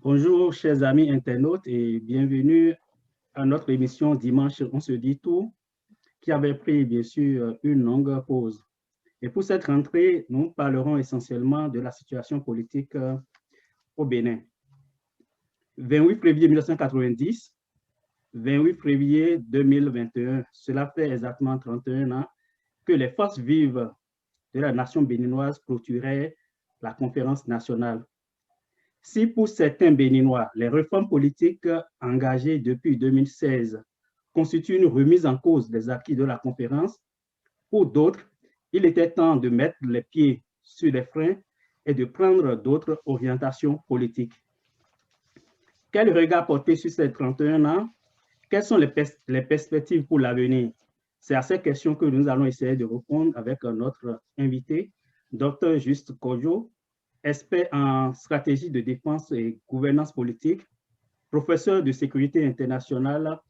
Bonjour, chers amis internautes, et bienvenue à notre émission Dimanche, on se dit tout, qui avait pris bien sûr une longue pause. Et pour cette rentrée, nous parlerons essentiellement de la situation politique au Bénin. 28 février 1990, 28 février 2021, cela fait exactement 31 ans que les forces vives de la nation béninoise clôturaient la conférence nationale. Si pour certains Béninois, les réformes politiques engagées depuis 2016 constituent une remise en cause des acquis de la conférence, pour d'autres, il était temps de mettre les pieds sur les freins et de prendre d'autres orientations politiques. Quel regard porter sur ces 31 ans? Quelles sont les perspectives pour l'avenir? C'est à ces questions que nous allons essayer de répondre avec notre invité, Dr. Juste Kodjo, expert en stratégie de défense et gouvernance politique, professeur de sécurité internationale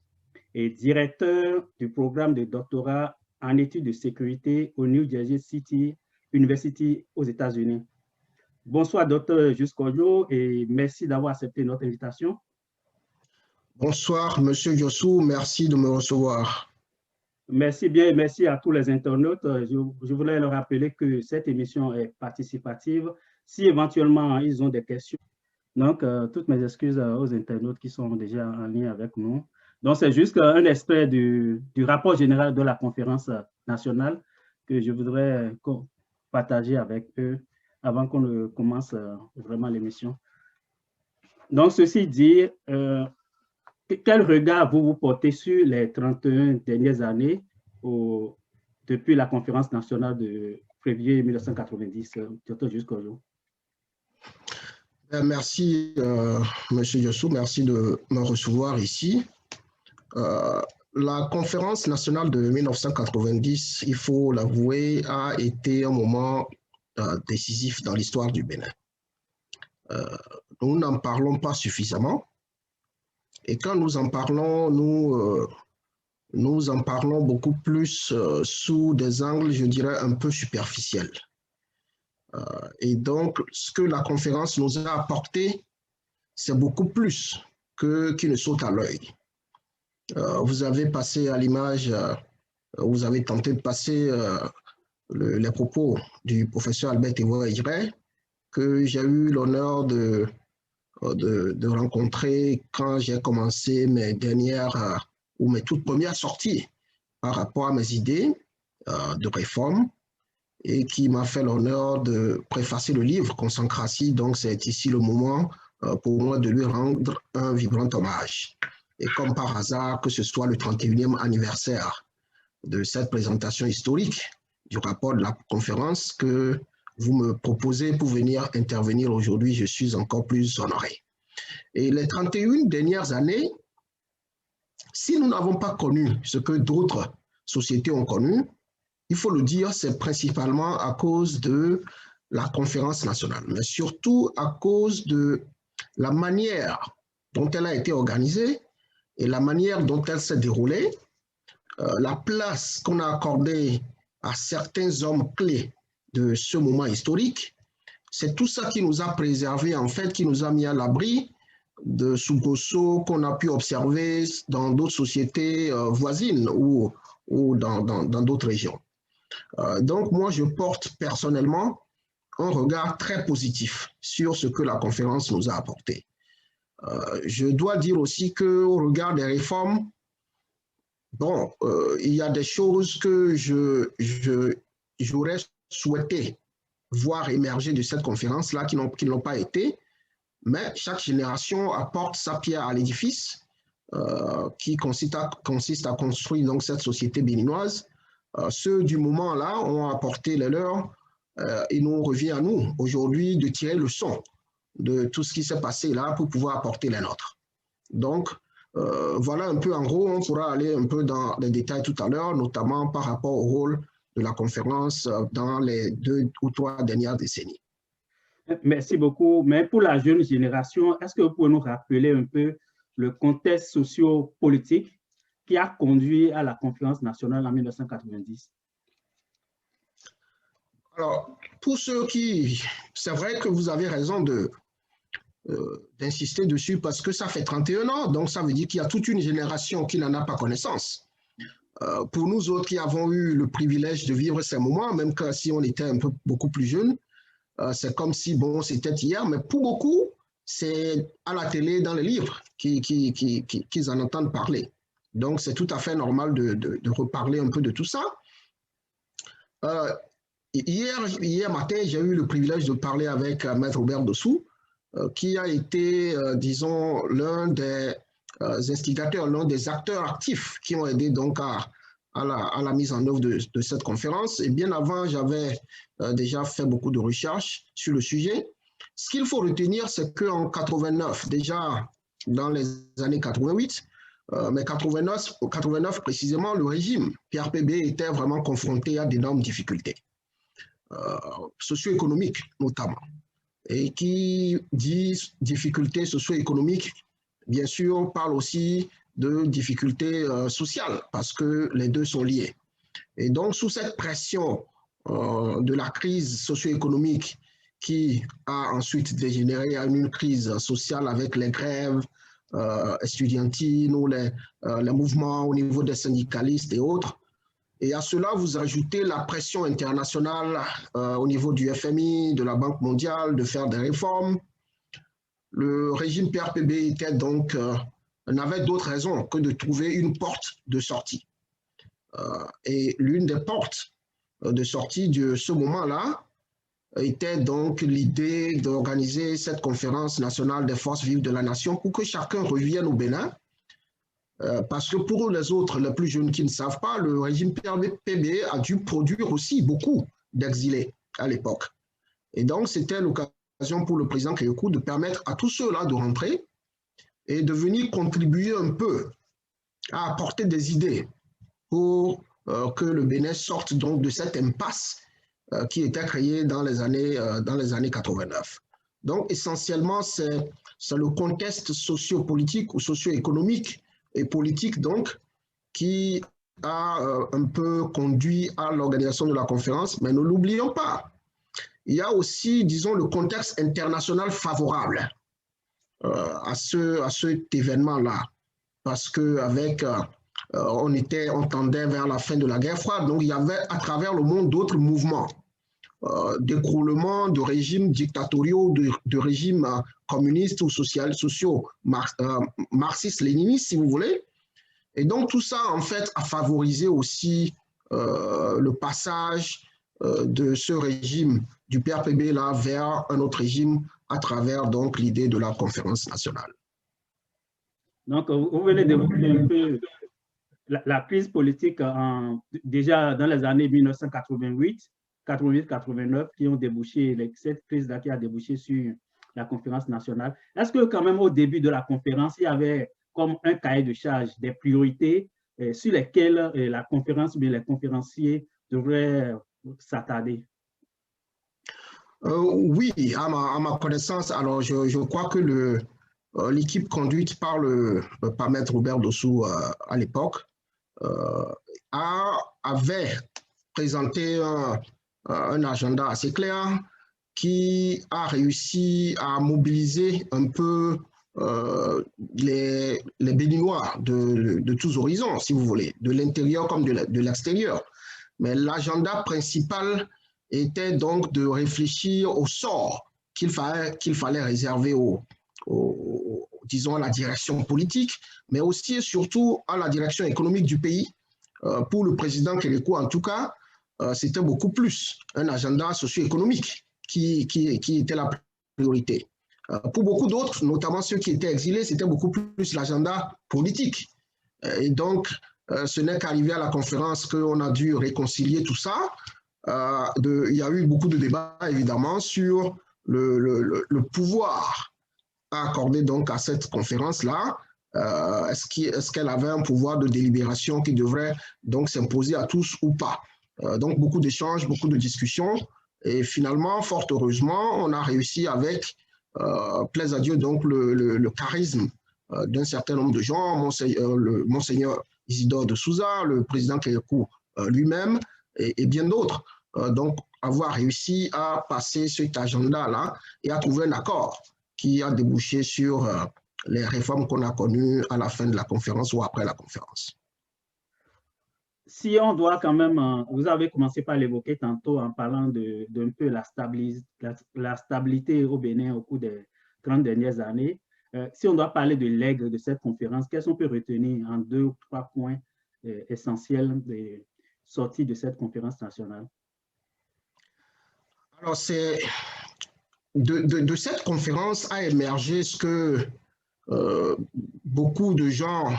et directeur du programme de doctorat en études de sécurité au New Jersey City University aux États-Unis. Bonsoir, Dr. Juste Kodjo, et merci d'avoir accepté notre invitation. Bonsoir, Monsieur Yossou, merci de me recevoir. Merci bien et merci à tous les internautes. Je voulais leur rappeler que cette émission est participative. Si éventuellement ils ont des questions, donc toutes mes excuses aux internautes qui sont déjà en ligne avec nous. Donc c'est juste un extrait du rapport général de la conférence nationale que je voudrais partager avec eux avant qu'on ne commence vraiment l'émission. Donc ceci dit, quel regard vous portez sur les 31 dernières années depuis la conférence nationale de février 1990 jusqu'au jour? Merci, Monsieur Yossou, merci de me recevoir ici. La conférence nationale de 1990, il faut l'avouer, a été un moment décisif dans l'histoire du Bénin. Nous n'en parlons pas suffisamment. Et quand nous en parlons, nous en parlons beaucoup plus sous des angles, je dirais, un peu superficiels. Et donc, ce que la conférence nous a apporté, c'est beaucoup plus qui ne saute à l'œil. Vous avez passé à l'image, vous avez tenté de passer les propos du professeur Albert Evoa-Ejire, que j'ai eu l'honneur de rencontrer quand j'ai commencé mes dernières ou mes toutes premières sorties par rapport à mes idées de réforme, et qui m'a fait l'honneur de préfacer le livre Consécration. Donc, c'est ici le moment pour moi de lui rendre un vibrant hommage. Et comme par hasard, que ce soit le 31e anniversaire de cette présentation historique du rapport de la conférence que vous me proposez pour venir intervenir aujourd'hui, je suis encore plus honoré. Et les 31 dernières années, si nous n'avons pas connu ce que d'autres sociétés ont connu, il faut le dire, c'est principalement à cause de la conférence nationale, mais surtout à cause de la manière dont elle a été organisée et la manière dont elle s'est déroulée, la place qu'on a accordée à certains hommes clés de ce moment historique. C'est tout ça qui nous a préservés, en fait, qui nous a mis à l'abri de soubresauts qu'on a pu observer dans d'autres sociétés voisines ou dans d'autres régions. Donc, moi, je porte personnellement un regard très positif sur ce que la conférence nous a apporté. Je dois dire aussi qu'au regard des réformes, bon, il y a des choses que j'aurais souhaité voir émerger de cette conférence-là qui n'ont pas été, mais chaque génération apporte sa pierre à l'édifice qui consiste à construire donc cette société béninoise. Ceux du moment-là ont apporté les leurs. Il nous revient à nous aujourd'hui de tirer le son de tout ce qui s'est passé là pour pouvoir apporter les nôtres. Donc, voilà un peu en gros, on pourra aller un peu dans les détails tout à l'heure, notamment par rapport au rôle de la conférence dans les 2 ou 3 dernières décennies. Merci beaucoup. Mais pour la jeune génération, est-ce que vous pouvez nous rappeler un peu le contexte socio-politique qui a conduit à la conférence nationale en 1990? Alors, pour ceux qui... C'est vrai que vous avez raison de d'insister dessus parce que ça fait 31 ans, donc ça veut dire qu'il y a toute une génération qui n'en a pas connaissance. Pour nous autres qui avons eu le privilège de vivre ces moments, même si on était beaucoup plus jeunes, c'est comme si, bon, c'était hier, mais pour beaucoup, c'est à la télé, dans les livres, qu'ils en entendent parler. Donc, c'est tout à fait normal de reparler un peu de tout ça. Hier matin, j'ai eu le privilège de parler avec Maître Robert Dossou, qui a été, disons, l'un des instigateurs, l'un des acteurs actifs qui ont aidé donc à la mise en œuvre de cette conférence. Et bien avant, j'avais déjà fait beaucoup de recherches sur le sujet. Ce qu'il faut retenir, c'est qu'en 89, déjà dans les années 88, mais 89 précisément, le régime PRPB était vraiment confronté à d'énormes difficultés, socio-économiques notamment. Et qui dit difficultés socio-économiques, bien sûr, parle aussi de difficultés sociales, parce que les deux sont liés. Et donc, sous cette pression de la crise socio-économique qui a ensuite dégénéré en une crise sociale avec les grèves estudiantines ou les mouvements au niveau des syndicalistes et autres, et à cela, vous ajoutez la pression internationale au niveau du FMI, de la Banque mondiale, de faire des réformes. Le régime PRPB était donc, n'avait d'autre raison que de trouver une porte de sortie. Et l'une des portes de sortie de ce moment-là était donc l'idée d'organiser cette conférence nationale des forces vives de la nation pour que chacun revienne au Bénin. Parce que pour les autres, les plus jeunes qui ne savent pas, le régime PRPB a dû produire aussi beaucoup d'exilés à l'époque. Et donc, c'était l'occasion pour le président Kékou de permettre à tous ceux-là de rentrer et de venir contribuer un peu à apporter des idées pour que le Bénin sorte donc de cette impasse qui était créée dans les années 89. Donc, essentiellement, c'est le contexte socio-politique ou socio-économique et politique, donc, qui a un peu conduit à l'organisation de la conférence. Mais ne l'oublions pas, il y a aussi, disons, le contexte international favorable à cet événement-là. Parce qu'avec, on tendait vers la fin de la guerre froide, donc il y avait à travers le monde d'autres mouvements d'écroulement de régimes dictatoriaux, de régimes communistes ou sociaux, marxistes-léninistes, si vous voulez. Et donc, tout ça, en fait, a favorisé aussi le passage de ce régime du PRPB là vers un autre régime à travers donc l'idée de la conférence nationale. Donc, vous venez d'évoquer un peu la crise politique déjà dans les années 1988, 88-89 qui ont débouché, cette crise-là qui a débouché sur la conférence nationale. Est-ce que quand même au début de la conférence, il y avait comme un cahier de charge des priorités sur lesquelles la conférence ou les conférenciers devraient s'attarder? Oui, à ma connaissance, alors je crois que l'équipe conduite par Maître Robert Dossou à l'époque avait présenté un agenda assez clair qui a réussi à mobiliser un peu les Béninois de tous horizons, si vous voulez, de l'intérieur comme de l'extérieur. Mais l'agenda principal était donc de réfléchir au sort qu'il fallait réserver disons, à la direction politique, mais aussi et surtout à la direction économique du pays. Pour le président Kékou, en tout cas, c'était beaucoup plus un agenda socio-économique qui était la priorité. Pour beaucoup d'autres, notamment ceux qui étaient exilés, c'était beaucoup plus l'agenda politique. Et donc, ce n'est qu'arrivé à la conférence qu'on a dû réconcilier tout ça. Il y a eu beaucoup de débats, évidemment, sur le pouvoir accordé donc à cette conférence-là. Est-ce qu'elle avait un pouvoir de délibération qui devrait donc s'imposer à tous ou pas? Donc, beaucoup d'échanges, beaucoup de discussions. Et finalement, fort heureusement, on a réussi avec, plaise à Dieu, donc le charisme d'un certain nombre de gens, Monseigneur Isidore de Souza, le président Kékou lui-même, et bien d'autres. Donc, avoir réussi à passer cet agenda-là et à trouver un accord qui a débouché sur les réformes qu'on a connues à la fin de la conférence ou après la conférence. Si on doit quand même, vous avez commencé par l'évoquer tantôt en parlant d'un peu la stabilité au Bénin au cours des 30 dernières années. Si on doit parler de legs de cette conférence, qu'est-ce qu'on peut retenir en 2 ou 3 points essentiels des sorties de cette conférence nationale? Alors, de cette conférence a émergé ce que beaucoup de gens,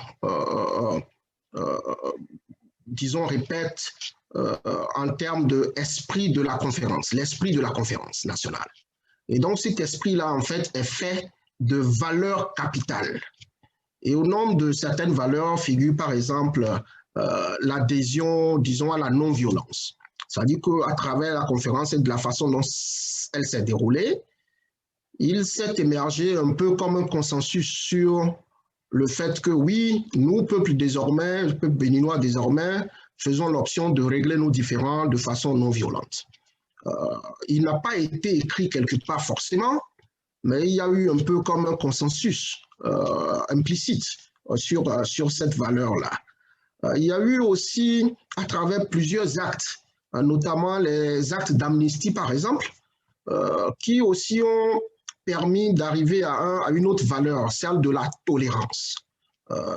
disons, répètent en termes d'esprit de la conférence, l'esprit de la conférence nationale. Et donc, cet esprit-là, en fait, est fait de valeurs capitales. Et au nombre de certaines valeurs figure, par exemple, l'adhésion, disons, à la non-violence. C'est-à-dire qu'à travers la conférence et de la façon dont elle s'est déroulée, il s'est émergé un peu comme un consensus sur le fait que oui, nous, peuple béninois désormais, faisons l'option de régler nos différends de façon non violente. Il n'a pas été écrit quelque part forcément, mais il y a eu un peu comme un consensus implicite sur cette valeur-là. Il y a eu aussi, à travers plusieurs actes, notamment les actes d'amnistie par exemple, qui aussi ont permis d'arriver à une autre valeur, celle de la tolérance.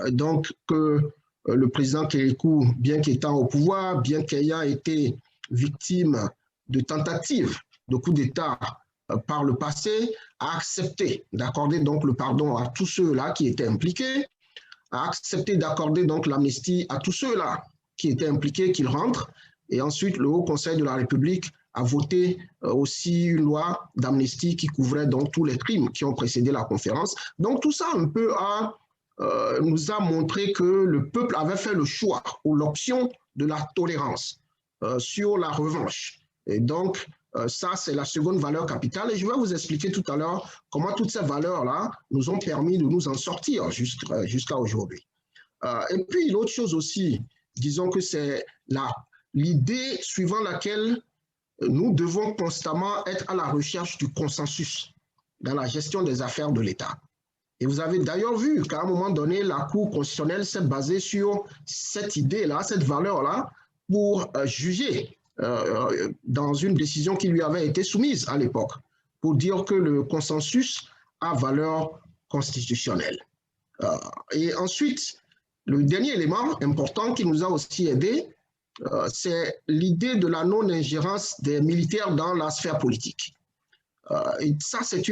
Donc que le président Kérékou, bien qu'étant au pouvoir, bien qu'ayant été victime de tentatives de coup d'État par le passé, a accepté d'accorder donc le pardon à tous ceux-là qui étaient impliqués, a accepté d'accorder donc l'amnistie à tous ceux-là qui étaient impliqués, qu'ils rentrent, et ensuite le Haut Conseil de la République a voté aussi une loi d'amnistie qui couvrait donc tous les crimes qui ont précédé la conférence. Donc tout ça un peu nous a montré que le peuple avait fait le choix ou l'option de la tolérance sur la revanche. Et donc ça, c'est la seconde valeur capitale. Et je vais vous expliquer tout à l'heure comment toutes ces valeurs-là nous ont permis de nous en sortir jusqu'à aujourd'hui. Et puis l'autre chose aussi, disons que c'est l'idée suivant laquelle nous devons constamment être à la recherche du consensus dans la gestion des affaires de l'État. Et vous avez d'ailleurs vu qu'à un moment donné, la Cour constitutionnelle s'est basée sur cette idée-là, cette valeur-là, pour juger dans une décision qui lui avait été soumise à l'époque, pour dire que le consensus a valeur constitutionnelle. Et ensuite, le dernier élément important qui nous a aussi aidé, c'est l'idée de la non-ingérence des militaires dans la sphère politique. Et ça, c'est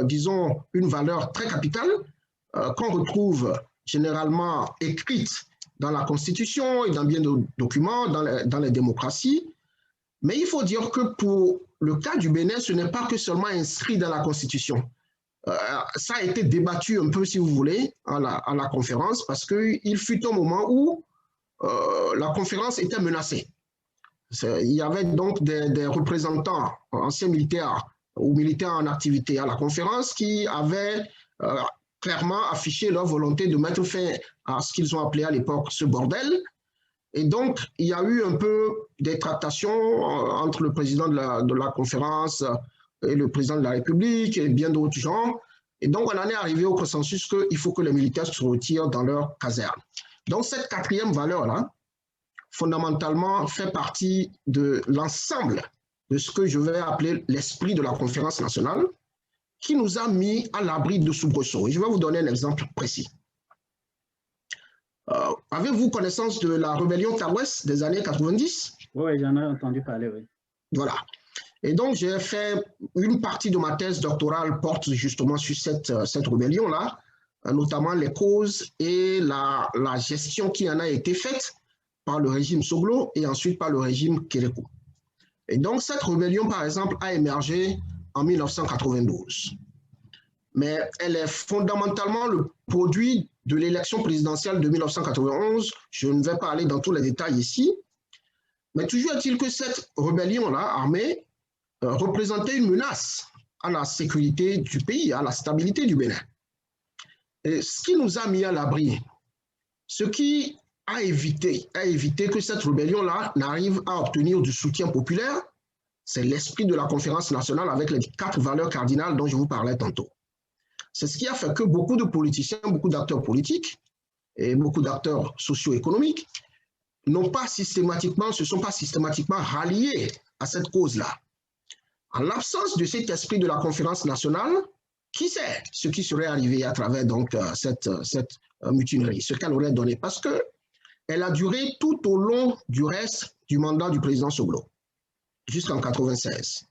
disons, une valeur très capitale qu'on retrouve généralement écrite dans la Constitution et dans bien d'autres documents, dans les démocraties. Mais il faut dire que pour le cas du Bénin, ce n'est pas que seulement inscrit dans la Constitution. Ça a été débattu un peu, si vous voulez, à la conférence, parce qu'il fut un moment où la conférence était menacée. Il y avait donc des représentants anciens militaires ou militaires en activité à la conférence qui avaient clairement affiché leur volonté de mettre fin à ce qu'ils ont appelé à l'époque ce bordel. Et donc, il y a eu un peu des tractations entre le président de la conférence et le président de la République et bien d'autres gens. Et donc, on en est arrivé au consensus qu'il faut que les militaires se retirent dans leur caserne. Donc, cette quatrième valeur-là, fondamentalement, fait partie de l'ensemble de ce que je vais appeler l'esprit de la conférence nationale, qui nous a mis à l'abri de soubresauts. Et je vais vous donner un exemple précis. Avez-vous connaissance de la rébellion Taouès des années 90? Oui, j'en ai entendu parler, oui. Voilà. Et donc, j'ai fait une partie de ma thèse doctorale porte justement sur cette rébellion-là, notamment les causes et la gestion qui en a été faite par le régime Soglo et ensuite par le régime Kérékou. Et donc, cette rébellion, par exemple, a émergé en 1992. Mais elle est fondamentalement le produit de l'élection présidentielle de 1991. Je ne vais pas aller dans tous les détails ici. Mais toujours est-il que cette rébellion-là, armée, représentait une menace à la sécurité du pays, à la stabilité du Bénin. Et ce qui nous a mis à l'abri, ce qui a évité que cette rébellion-là n'arrive à obtenir du soutien populaire, c'est l'esprit de la conférence nationale avec les 4 valeurs cardinales dont je vous parlais tantôt. C'est ce qui a fait que beaucoup de politiciens, beaucoup d'acteurs politiques et beaucoup d'acteurs socio-économiques se sont pas systématiquement ralliés à cette cause-là. En l'absence de cet esprit de la conférence nationale, qui sait ce qui serait arrivé à travers donc, cette mutinerie, ce qu'elle aurait donné, parce qu'elle a duré tout au long du reste du mandat du président Soglo, jusqu'en 1996.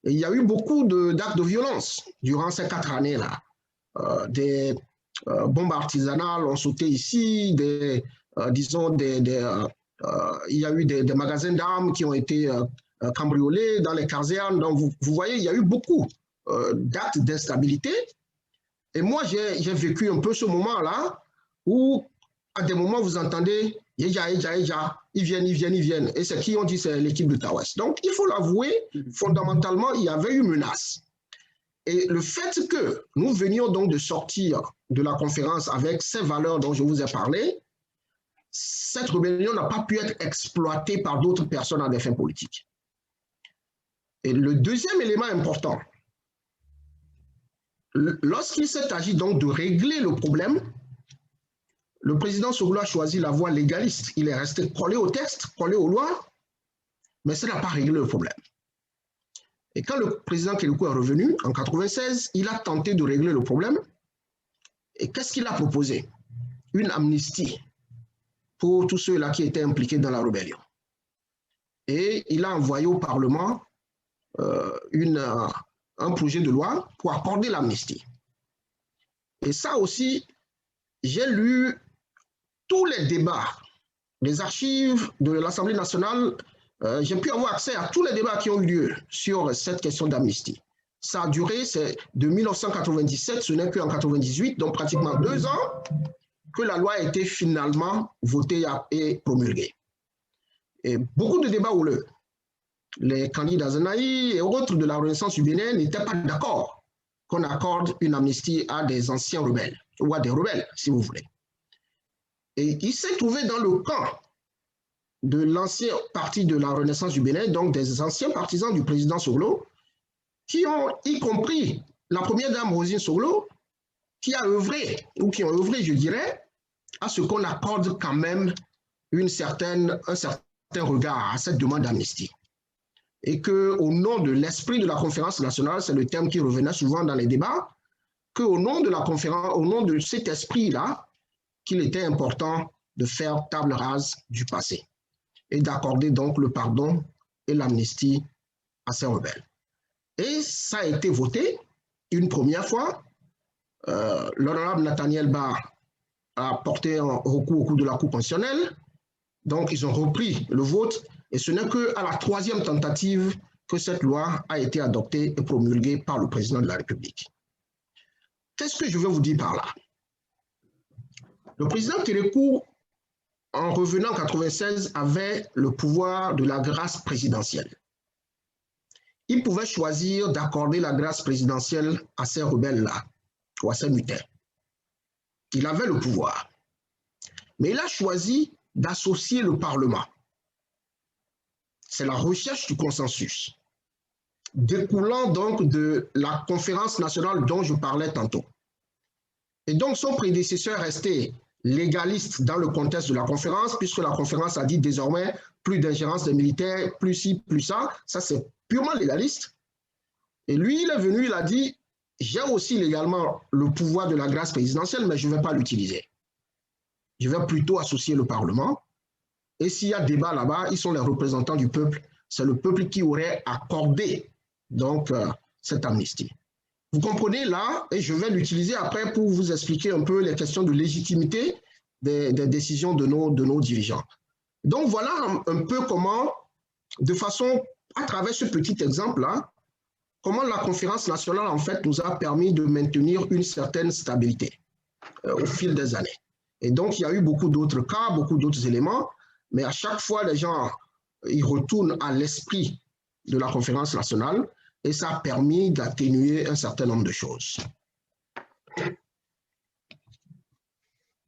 Et il y a eu beaucoup d'actes de violence durant ces 4 années-là. Des bombes artisanales ont sauté ici, disons, il y a eu des magasins d'armes qui ont été cambriolés dans les casernes. Donc, vous voyez, il y a eu beaucoup d'actes d'instabilité. Et moi, j'ai vécu un peu ce moment-là où, à des moments, vous entendez « Yeja, ils viennent. » Et c'est qui ont dit, c'est l'équipe de Tawes. Donc, il faut l'avouer, fondamentalement, il y avait eu menace. Et le fait que nous venions donc de sortir de la conférence avec ces valeurs dont je vous ai parlé, cette rébellion n'a pas pu être exploitée par d'autres personnes à des fins politiques. Et le deuxième élément important, lorsqu'il s'est agi donc de régler le problème, le président Soglo a choisi la voie légaliste. Il est resté collé au texte, collé aux lois, mais ça n'a pas réglé le problème. Et quand le président Kérékou est revenu en 1996, il a tenté de régler le problème. Et qu'est-ce qu'il a proposé? Une amnistie pour tous ceux-là qui étaient impliqués dans la rébellion. Et il a envoyé au Parlement un projet de loi pour accorder l'amnistie. Et ça aussi, j'ai lu tous les débats, les archives de l'Assemblée nationale. J'ai pu avoir accès à tous les débats qui ont eu lieu sur cette question d'amnistie. Ça a duré, c'est de 1997, ce n'est qu'en 1998, donc pratiquement 2 ans, que la loi a été finalement votée et promulguée. Et beaucoup de débats houleux. Les candidats Zanaï et autres de la Renaissance du Bénin n'étaient pas d'accord qu'on accorde une amnistie à des anciens rebelles, ou à des rebelles, si vous voulez. Et il s'est trouvé dans le camp de l'ancien parti de la Renaissance du Bénin, donc des anciens partisans du président Soglo, qui ont, y compris la première dame Rosine Soglo, qui a œuvré, ou qui ont œuvré, je dirais, à ce qu'on accorde quand même un certain regard à cette demande d'amnistie. Et qu'au nom de l'esprit de la conférence nationale, c'est le terme qui revenait souvent dans les débats, qu'au nom de la conférence, au nom de cet esprit-là, qu'il était important de faire table rase du passé et d'accorder donc le pardon et l'amnistie à ces rebelles. Et ça a été voté une première fois. L'honorable Nathaniel Ba a porté un recours au cours de la Cour constitutionnelle. Donc, ils ont repris le vote. Et ce n'est qu'à la 3e tentative que cette loi a été adoptée et promulguée par le président de la République. Qu'est-ce que je veux vous dire par là? Le président Kérékou, en revenant en 1996, avait le pouvoir de la grâce présidentielle. Il pouvait choisir d'accorder la grâce présidentielle à ces rebelles-là, ou à ces mutins. Il avait le pouvoir. Mais il a choisi d'associer le Parlement. C'est la recherche du consensus, découlant donc de la conférence nationale dont je parlais tantôt. Et donc son prédécesseur est resté légaliste dans le contexte de la conférence, puisque la conférence a dit désormais plus d'ingérence des militaires, plus ci, plus ça. Ça, c'est purement légaliste. Et lui, il est venu, il a dit, j'ai aussi légalement le pouvoir de la grâce présidentielle, mais je ne vais pas l'utiliser. Je vais plutôt associer le Parlement. Et s'il y a débat là-bas, ils sont les représentants du peuple. C'est le peuple qui aurait accordé donc cette amnistie. Vous comprenez là, et je vais l'utiliser après pour vous expliquer un peu les questions de légitimité des décisions de nos dirigeants. Donc voilà un peu comment, de façon, à travers ce petit exemple-là, comment la conférence nationale en fait nous a permis de maintenir une certaine stabilité au fil des années. Et donc il y a eu beaucoup d'autres cas, beaucoup d'autres éléments, mais à chaque fois les gens ils retournent à l'esprit de la conférence nationale. Et ça a permis d'atténuer un certain nombre de choses.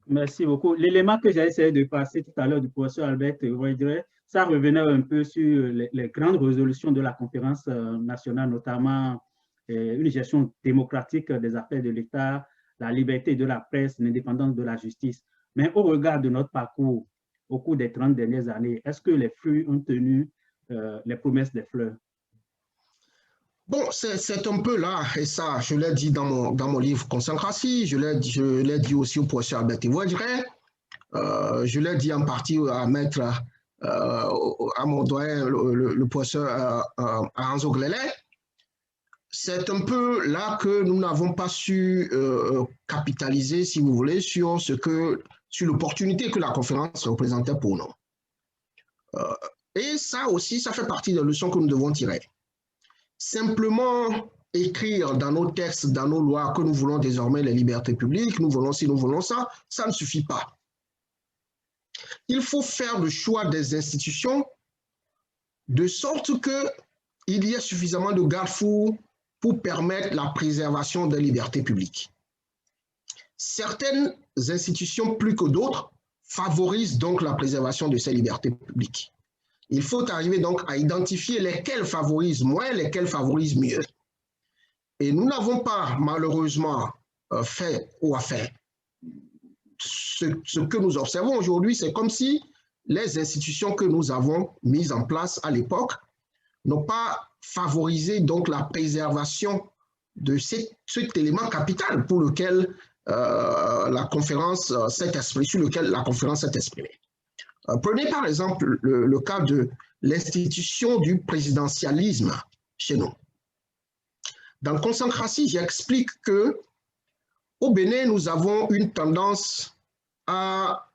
Merci beaucoup. L'élément que j'ai essayé de passer tout à l'heure du professeur Albert Roydre, ça revenait un peu sur les grandes résolutions de la conférence nationale, notamment une gestion démocratique des affaires de l'État, la liberté de la presse, l'indépendance de la justice. Mais au regard de notre parcours au cours des 30 dernières années, est-ce que les fruits ont tenu les promesses des fleurs? Bon, c'est un peu là, et ça, je l'ai dit dans mon livre Consécration, je l'ai dit aussi au professeur Albert Ivoire-Diré, je l'ai dit en partie à maître, à mon doyen, le professeur Anzo Glelet. C'est un peu là que nous n'avons pas su capitaliser, si vous voulez, sur l'opportunité que la conférence représentait pour nous. Et ça aussi, ça fait partie des leçons que nous devons tirer. Simplement écrire dans nos textes, dans nos lois, que nous voulons désormais les libertés publiques, nous voulons ci, nous voulons ça, ça ne suffit pas. Il faut faire le choix des institutions de sorte qu'il y ait suffisamment de garde-fous pour permettre la préservation des libertés publiques. Certaines institutions, plus que d'autres, favorisent donc la préservation de ces libertés publiques. Il faut arriver donc à identifier lesquelles favorisent moins, lesquelles favorisent mieux. Et nous n'avons pas malheureusement fait ou à faire. Ce que nous observons aujourd'hui, c'est comme si les institutions que nous avons mises en place à l'époque n'ont pas favorisé donc la préservation de cet élément capital pour lequel la conférence s'est exprimée, sur lequel la conférence s'est exprimée. Prenez par exemple le cas de l'institution du présidentialisme chez nous. Dans Consécration, j'explique qu'au Bénin, nous avons une tendance à,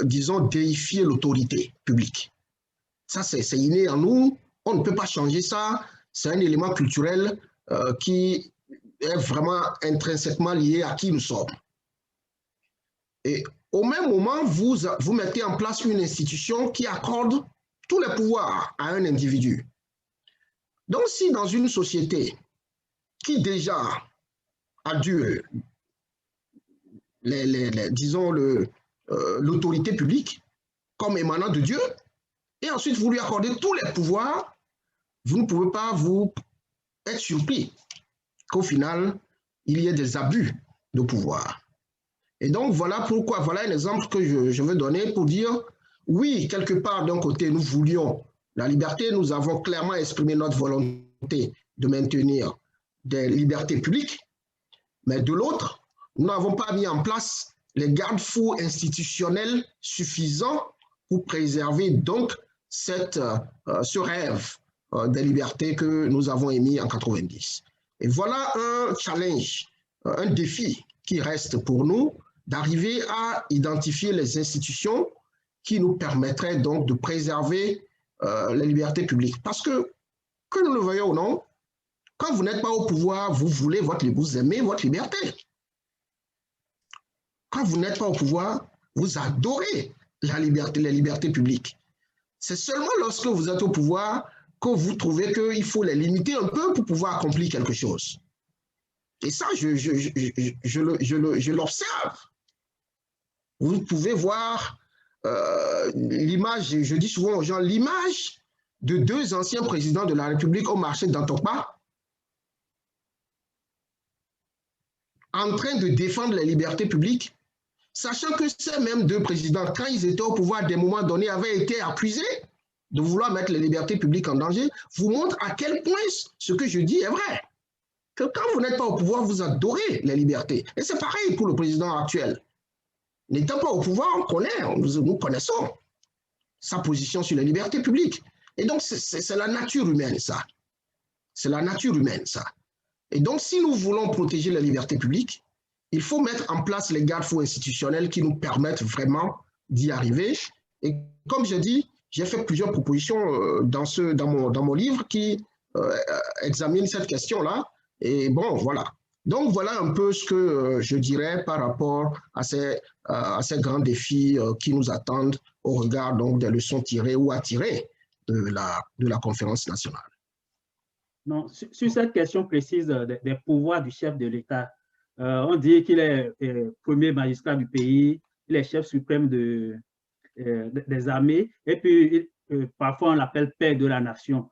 disons, déifier l'autorité publique. Ça, c'est inné en nous. On ne peut pas changer ça. C'est un élément culturel qui est vraiment intrinsèquement lié à qui nous sommes. Et au même moment, vous mettez en place une institution qui accorde tous les pouvoirs à un individu. Donc, si dans une société qui déjà a dû, disons, l'autorité publique comme émanant de Dieu, et ensuite vous lui accordez tous les pouvoirs, vous ne pouvez pas vous être surpris qu'au final, il y ait des abus de pouvoir. Et donc, voilà pourquoi, voilà un exemple que je veux donner pour dire, oui, quelque part, d'un côté, nous voulions la liberté, nous avons clairement exprimé notre volonté de maintenir des libertés publiques, mais de l'autre, nous n'avons pas mis en place les garde-fous institutionnels suffisants pour préserver donc ce rêve des libertés que nous avons émis en 90. Et voilà un challenge, un défi qui reste pour nous, d'arriver à identifier les institutions qui nous permettraient donc de préserver les libertés publiques. Parce que nous le voyons ou non, quand vous n'êtes pas au pouvoir, vous aimez votre liberté. Quand vous n'êtes pas au pouvoir, vous adorez la liberté, les libertés publiques. C'est seulement lorsque vous êtes au pouvoir que vous trouvez qu'il faut les limiter un peu pour pouvoir accomplir quelque chose. Et ça, je l'observe. Vous pouvez voir l'image, je dis souvent aux gens, l'image de deux anciens présidents de la République au marché d'Antokpa en train de défendre les libertés publiques, sachant que ces mêmes deux présidents, quand ils étaient au pouvoir, à des moments donnés, avaient été accusés de vouloir mettre les libertés publiques en danger, vous montre à quel point ce que je dis est vrai. Que quand vous n'êtes pas au pouvoir, vous adorez les libertés. Et c'est pareil pour le président actuel. N'étant pas au pouvoir, nous connaissons sa position sur les libertés publiques. Et donc, c'est la nature humaine, ça. C'est la nature humaine, ça. Et donc, si nous voulons protéger les libertés publiques, il faut mettre en place les garde-fous institutionnels qui nous permettent vraiment d'y arriver. Et comme je dis, j'ai fait plusieurs propositions dans mon livre qui examinent cette question-là. Et bon, voilà. Donc, voilà un peu ce que je dirais par rapport à ces grands défis qui nous attendent au regard donc, des leçons tirées ou à tirer de la conférence nationale. Non, sur cette question précise des pouvoirs du chef de l'État, on dit qu'il est premier magistrat du pays, il est chef suprême des armées, et puis parfois on l'appelle père de la nation.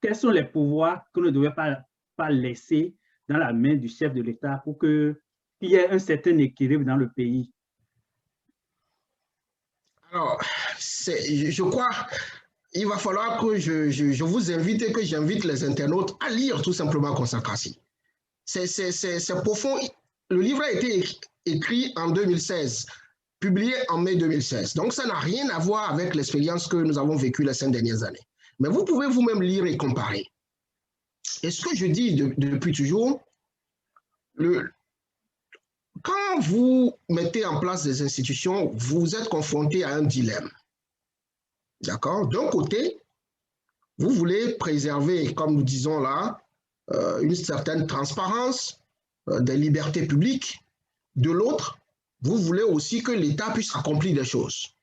Quels sont les pouvoirs que ne devrait pas pas laisser dans la main du chef de l'État pour qu'il y ait un certain équilibre dans le pays? Alors, je crois il va falloir que je vous invite et que j'invite les internautes à lire tout simplement Consancratie. C'est profond. Le livre a été écrit en 2016, publié en mai 2016. Donc, ça n'a rien à voir avec l'expérience que nous avons vécue les 5 dernières années. Mais vous pouvez vous-même lire et comparer. Et ce que je dis depuis toujours, quand vous mettez en place des institutions, vous êtes confronté à un dilemme. D'accord? D'un côté, vous voulez préserver, comme nous disons là, une certaine transparence des libertés publiques. De l'autre, vous voulez aussi que l'État puisse accomplir des choses.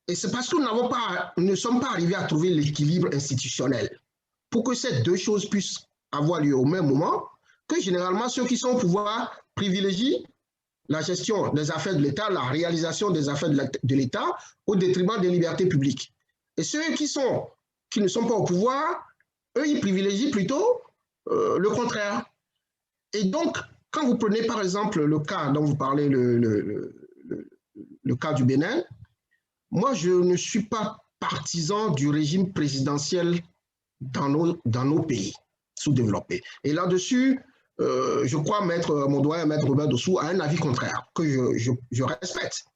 Et c'est parce que nous ne sommes pas arrivés à trouver l'équilibre institutionnel pour que ces deux choses puissent avoir lieu au même moment, que généralement ceux qui sont au pouvoir privilégient la gestion des affaires de l'État, la réalisation des affaires de l'État au détriment des libertés publiques. Et ceux qui ne sont pas au pouvoir, eux, ils privilégient plutôt le contraire. Et donc, quand vous prenez par exemple le cas dont vous parlez, le cas du Bénin, moi, je ne suis pas partisan du régime présidentiel dans nos pays sous-développés. Et là-dessus, je crois mon doyen, Maître Robert Dossou, a un avis contraire que je respecte.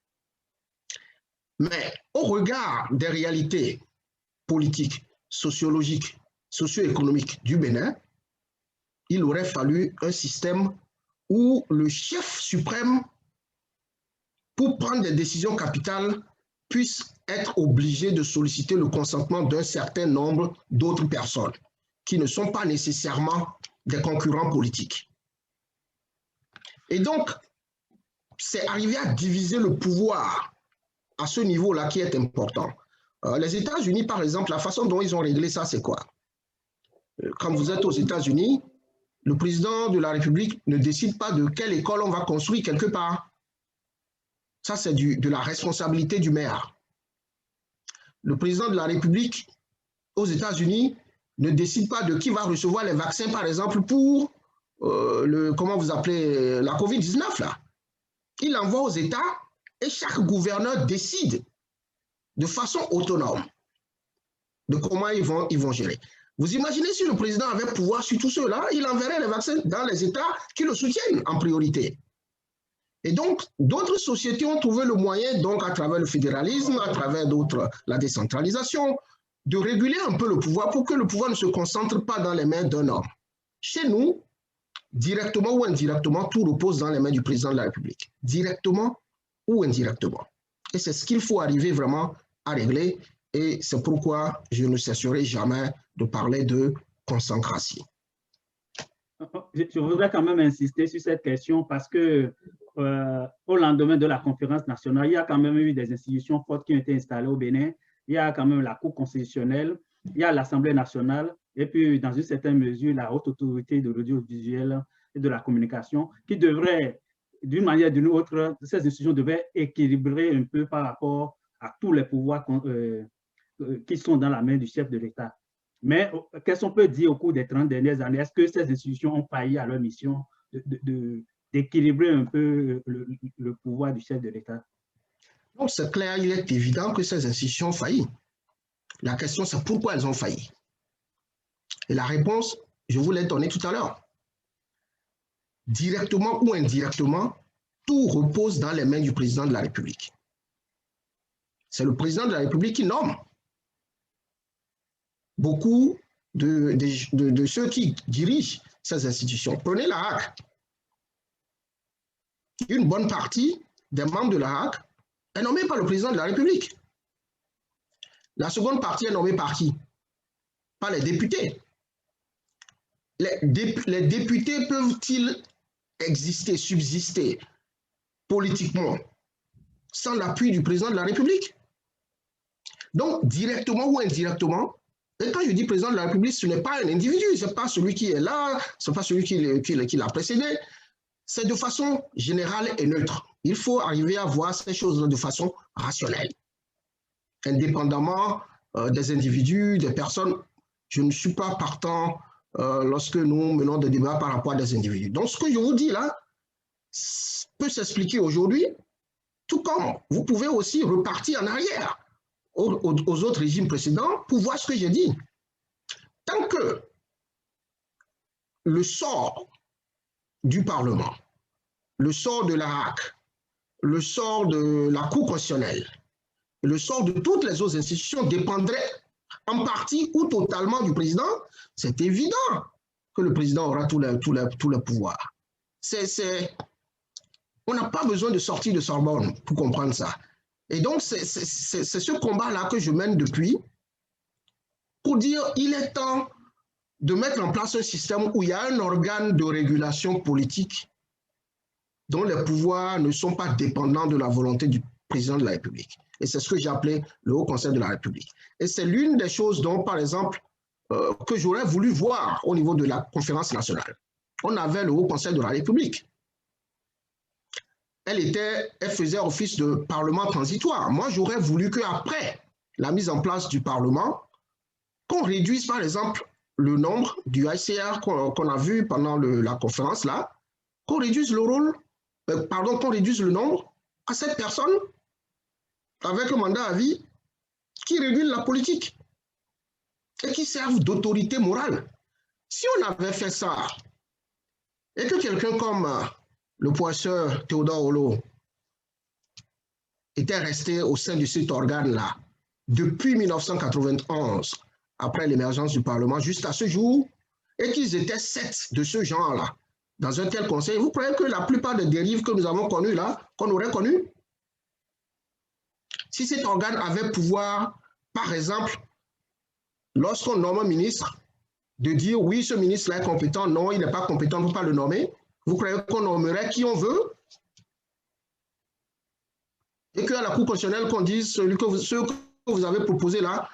Mais au regard des réalités politiques, sociologiques, socio-économiques du Bénin, il aurait fallu un système où le chef suprême, pour prendre des décisions capitales, puisse être obligé de solliciter le consentement d'un certain nombre d'autres personnes qui ne sont pas nécessairement des concurrents politiques. Et donc, c'est arriver à diviser le pouvoir à ce niveau-là qui est important. Les États-Unis, par exemple, la façon dont ils ont réglé ça, c'est quoi? Quand vous êtes aux États-Unis, le président de la République ne décide pas de quelle école on va construire quelque part. Ça, c'est de la responsabilité du maire. Le président de la République aux États-Unis ne décide pas de qui va recevoir les vaccins, par exemple, pour comment vous appelez, la COVID-19, là. Il envoie aux États et chaque gouverneur décide de façon autonome de comment ils vont gérer. Vous imaginez si le président avait pouvoir sur tout cela, il enverrait les vaccins dans les États qui le soutiennent en priorité. Et donc, d'autres sociétés ont trouvé le moyen, donc à travers le fédéralisme, à travers la décentralisation, de réguler un peu le pouvoir pour que le pouvoir ne se concentre pas dans les mains d'un homme. Chez nous, directement ou indirectement, tout repose dans les mains du président de la République. Directement ou indirectement. Et c'est ce qu'il faut arriver vraiment à régler. Et c'est pourquoi je ne cesserai jamais de parler de consancratie. Je voudrais quand même insister sur cette question parce que au lendemain de la conférence nationale, il y a quand même eu des institutions fortes qui ont été installées au Bénin. Il y a quand même la Cour constitutionnelle, il y a l'Assemblée nationale et puis dans une certaine mesure la Haute Autorité de l'audiovisuel et de la communication qui devrait, d'une manière ou d'une autre, ces institutions devraient équilibrer un peu par rapport à tous les pouvoirs qui sont dans la main du chef de l'État. Mais qu'est-ce qu'on peut dire au cours des 30 dernières années? Est-ce que ces institutions ont failli à leur mission d'équilibrer un peu le pouvoir du chef de l'État? Non, c'est clair, il est évident que ces institutions ont failli. La question, c'est pourquoi elles ont failli. Et la réponse, je vous l'ai donnée tout à l'heure. Directement ou indirectement, tout repose dans les mains du président de la République. C'est le président de la République qui nomme. Beaucoup de ceux qui dirigent ces institutions. Prenez la HAC. Une bonne partie des membres de la HAC est nommée par le président de la République. La seconde partie est nommée par qui? Par les députés. Les députés peuvent-ils exister, subsister politiquement sans l'appui du président de la République? Donc, directement ou indirectement, et quand je dis président de la République, ce n'est pas un individu, ce n'est pas celui qui est là, ce n'est pas celui qui l'a précédé, c'est de façon générale et neutre. Il faut arriver à voir ces choses de façon rationnelle. Indépendamment des individus, des personnes, je ne suis pas partant lorsque nous menons des débats par rapport à des individus. Donc, ce que je vous dis là peut s'expliquer aujourd'hui, tout comme vous pouvez aussi repartir en arrière aux autres régimes précédents pour voir ce que j'ai dit. Tant que le sort du Parlement, le sort de la RAC, le sort de la Cour constitutionnelle, le sort de toutes les autres institutions dépendrait en partie ou totalement du président, c'est évident que le président aura tout le pouvoir. On n'a pas besoin de sortir de Sorbonne pour comprendre ça. Et donc, c'est ce combat-là que je mène depuis pour dire qu'il est temps de mettre en place un système où il y a un organe de régulation politique dont les pouvoirs ne sont pas dépendants de la volonté du président de la République. Et c'est ce que j'ai appelé le Haut Conseil de la République. Et c'est l'une des choses dont, par exemple, que j'aurais voulu voir au niveau de la conférence nationale. On avait le Haut Conseil de la République. Elle faisait office de parlement transitoire. Moi, j'aurais voulu qu'après la mise en place du Parlement, qu'on réduise, par exemple, le nombre du ICR qu'on a vu pendant la conférence là, qu'on réduise le rôle, qu'on réduise le nombre à 7 personnes avec un mandat à vie qui régule la politique et qui servent d'autorité morale. Si on avait fait ça et que quelqu'un comme le professeur Théodore Holo était resté au sein de cet organe-là depuis 1991, après l'émergence du Parlement, jusqu'à ce jour, et qu'ils étaient 7 de ce genre-là dans un tel conseil, vous croyez que la plupart des dérives que nous avons connues là, qu'on aurait connues? Si cet organe avait pouvoir, par exemple, lorsqu'on nomme un ministre, de dire oui, ce ministre-là est compétent, non, il n'est pas compétent, on ne peut pas le nommer, vous croyez qu'on nommerait qui on veut? Et qu'à la Cour constitutionnelle, qu'on dise ce que vous avez proposé là,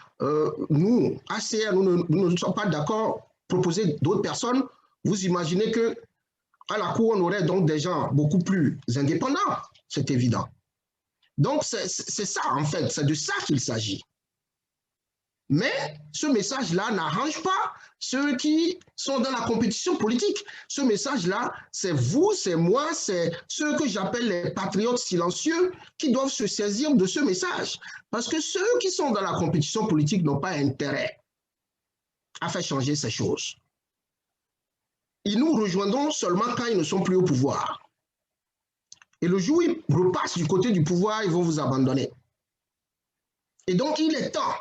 nous, ACR, nous ne sommes pas d'accord, proposer d'autres personnes, vous imaginez que à la Cour, on aurait donc des gens beaucoup plus indépendants, c'est évident. Donc, c'est ça, en fait, c'est de ça qu'il s'agit. Mais ce message-là n'arrange pas ceux qui sont dans la compétition politique. Ce message-là, c'est vous, c'est moi, c'est ceux que j'appelle les patriotes silencieux qui doivent se saisir de ce message. Parce que ceux qui sont dans la compétition politique n'ont pas intérêt à faire changer ces choses. Ils nous rejoindront seulement quand ils ne sont plus au pouvoir. Et le jour où ils repassent du côté du pouvoir, ils vont vous abandonner. Et donc, il est temps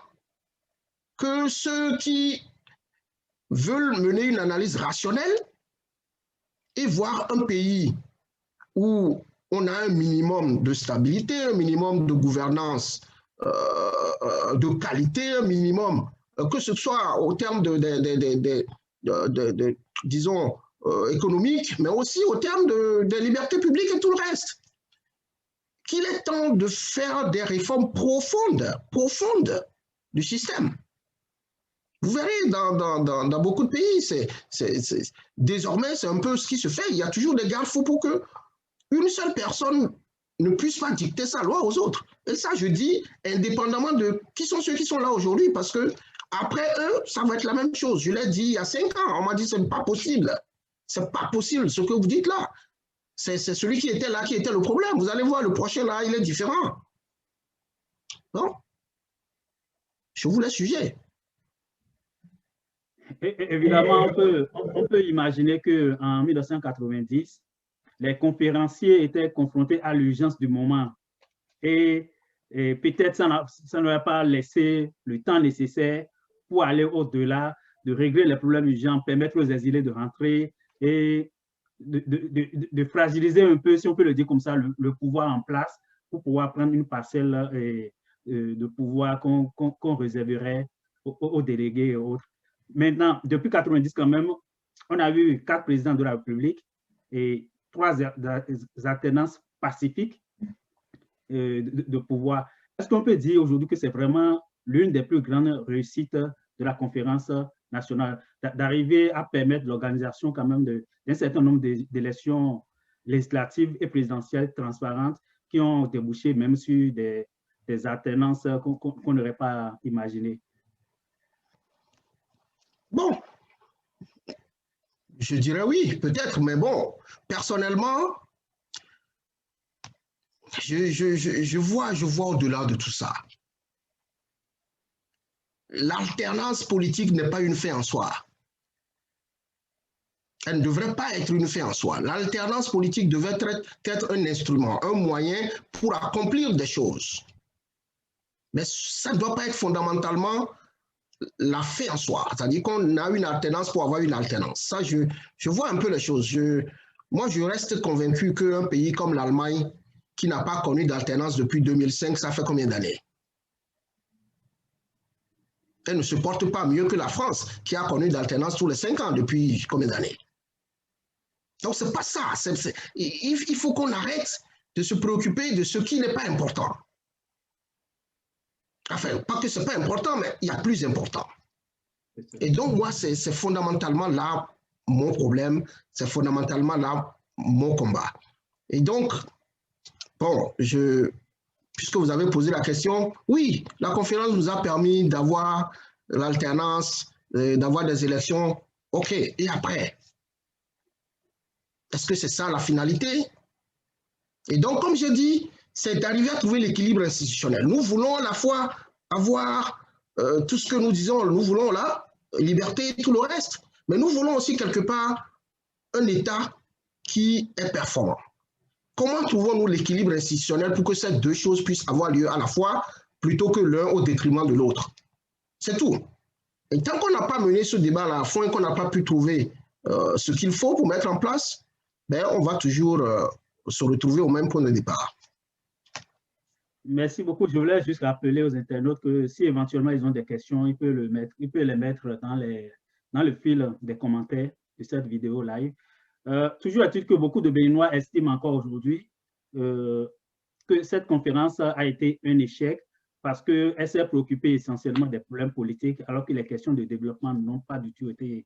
que ceux qui veulent mener une analyse rationnelle et voir un pays où on a un minimum de stabilité, un minimum de gouvernance de qualité, un minimum, que ce soit au terme disons, économique, mais aussi au terme des libertés publiques et tout le reste. Qu'il est temps de faire des réformes profondes du système. Vous verrez, dans beaucoup de pays, désormais, c'est un peu ce qui se fait. Il y a toujours des garde-fous pour qu'une seule personne ne puisse pas dicter sa loi aux autres. Et ça, je dis, indépendamment de qui sont ceux qui sont là aujourd'hui, parce que après eux, ça va être la même chose. Je l'ai dit il y a 5 ans, on m'a dit, c'est pas possible. C'est pas possible, ce que vous dites là. C'est celui qui était là qui était le problème. Vous allez voir, le prochain là, il est différent. Non? Je vous laisse juger. Évidemment, on peut imaginer qu'en 1990, les conférenciers étaient confrontés à l'urgence du moment. Et peut-être ça n'aurait pas laissé le temps nécessaire pour aller au-delà, de régler les problèmes urgents, permettre aux exilés de rentrer et de fragiliser un peu, si on peut le dire comme ça, le pouvoir en place pour pouvoir prendre une parcelle de pouvoir qu'on réserverait aux délégués et autres. Maintenant, depuis 1990 quand même, on a eu 4 présidents de la République et 3 alternances pacifiques de pouvoir. Est-ce qu'on peut dire aujourd'hui que c'est vraiment l'une des plus grandes réussites de la conférence nationale, d'arriver à permettre l'organisation quand même d'un certain nombre d'élections législatives et présidentielles transparentes qui ont débouché même sur des alternances qu'on n'aurait pas imaginées? Bon, Je dirais oui, peut-être, mais bon, personnellement, je vois au-delà de tout ça. L'alternance politique n'est pas une fin en soi. Elle ne devrait pas être une fin en soi. L'alternance politique devait être un instrument, un moyen pour accomplir des choses. Mais ça ne doit pas être fondamentalement la fin en soi. C'est-à-dire qu'on a une alternance pour avoir une alternance. Ça, je vois un peu les choses. Moi, je reste convaincu qu'un pays comme l'Allemagne, qui n'a pas connu d'alternance depuis 2005, ça fait combien d'années? Elle ne se porte pas mieux que la France, qui a connu d'alternance tous les 5 ans depuis combien d'années? Donc, ce n'est pas ça. Il faut qu'on arrête de se préoccuper de ce qui n'est pas important. Enfin, pas que ce n'est pas important, mais il y a plus important. Et donc, moi, c'est fondamentalement là mon problème, c'est fondamentalement là mon combat. Et donc, bon, puisque vous avez posé la question, oui, la conférence nous a permis d'avoir l'alternance, d'avoir des élections, ok, et après? Est-ce que c'est ça la finalité? Et donc, comme je dis, c'est d'arriver à trouver l'équilibre institutionnel. Nous voulons à la fois avoir tout ce que nous disons, nous voulons là, liberté et tout le reste, mais nous voulons aussi quelque part un État qui est performant. Comment trouvons-nous l'équilibre institutionnel pour que ces deux choses puissent avoir lieu à la fois, plutôt que l'un au détriment de l'autre? C'est tout. Et tant qu'on n'a pas mené ce débat-là à fond et qu'on n'a pas pu trouver ce qu'il faut pour mettre en place, ben, on va toujours se retrouver au même point de départ. Merci beaucoup. Je voulais juste rappeler aux internautes que si éventuellement ils ont des questions, ils peuvent les mettre dans le fil des commentaires de cette vidéo live. Toujours est-il que beaucoup de Béninois estiment encore aujourd'hui que cette conférence a été un échec parce qu'elle s'est préoccupée essentiellement des problèmes politiques alors que les questions de développement n'ont pas du tout été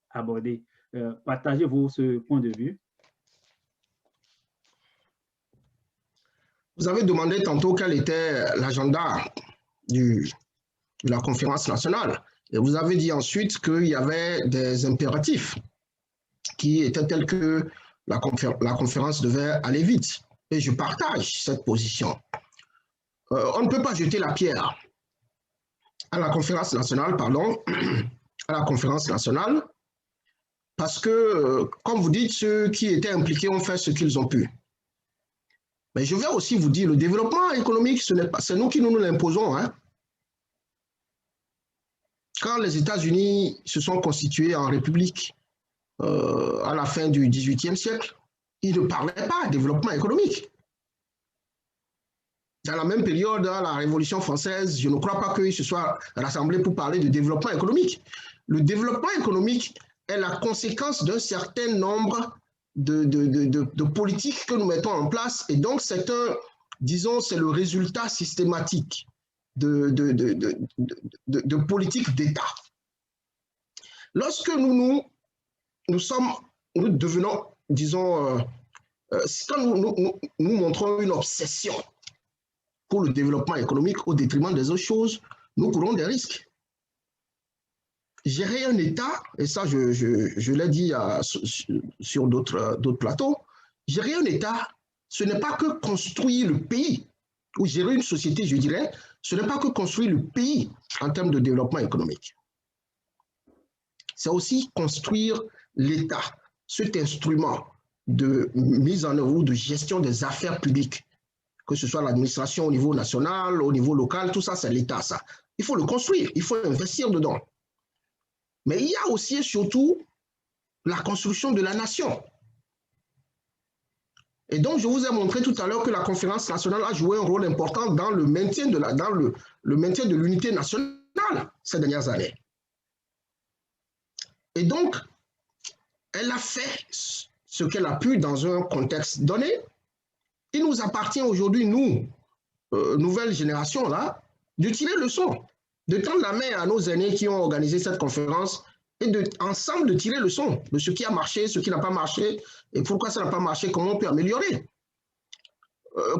abordées. Partagez-vous ce point de vue? Vous avez demandé tantôt quel était l'agenda de la conférence nationale et vous avez dit ensuite qu'il y avait des impératifs qui étaient tels que la conférence devait aller vite. Et je partage cette position. On ne peut pas jeter la pierre à la conférence nationale, parce que, comme vous dites, ceux qui étaient impliqués ont fait ce qu'ils ont pu. Mais je vais aussi vous dire, le développement économique, c'est nous qui nous l'imposons. Hein. Quand les États-Unis se sont constitués en république à la fin du XVIIIe siècle, ils ne parlaient pas de développement économique. Dans la même période, dans la Révolution française, je ne crois pas qu'ils se soient rassemblés pour parler de développement économique. Le développement économique est la conséquence d'un certain nombre de politiques que nous mettons en place. Et donc, c'est le résultat systématique de politiques d'État. Lorsque nous devenons, disons, quand nous montrons une obsession pour le développement économique au détriment des autres choses, nous courons des risques. Gérer un État, et ça je l'ai dit sur d'autres plateaux, gérer un État, ce n'est pas que construire le pays, ou gérer une société, je dirais, ce n'est pas que construire le pays en termes de développement économique. C'est aussi construire l'État, cet instrument de mise en œuvre ou de gestion des affaires publiques, que ce soit l'administration au niveau national, au niveau local, tout ça, c'est l'État, ça. Il faut le construire, il faut investir dedans. Mais il y a aussi et surtout la construction de la nation. Et donc, je vous ai montré tout à l'heure que la conférence nationale a joué un rôle important dans le maintien de l'unité nationale ces dernières années. Et donc, elle a fait ce qu'elle a pu dans un contexte donné. Il nous appartient aujourd'hui, nous, nouvelle génération, là, de tirer le leçon, de tendre la main à nos aînés qui ont organisé cette conférence et ensemble de tirer le leçon de ce qui a marché, ce qui n'a pas marché et pourquoi ça n'a pas marché, comment on peut améliorer.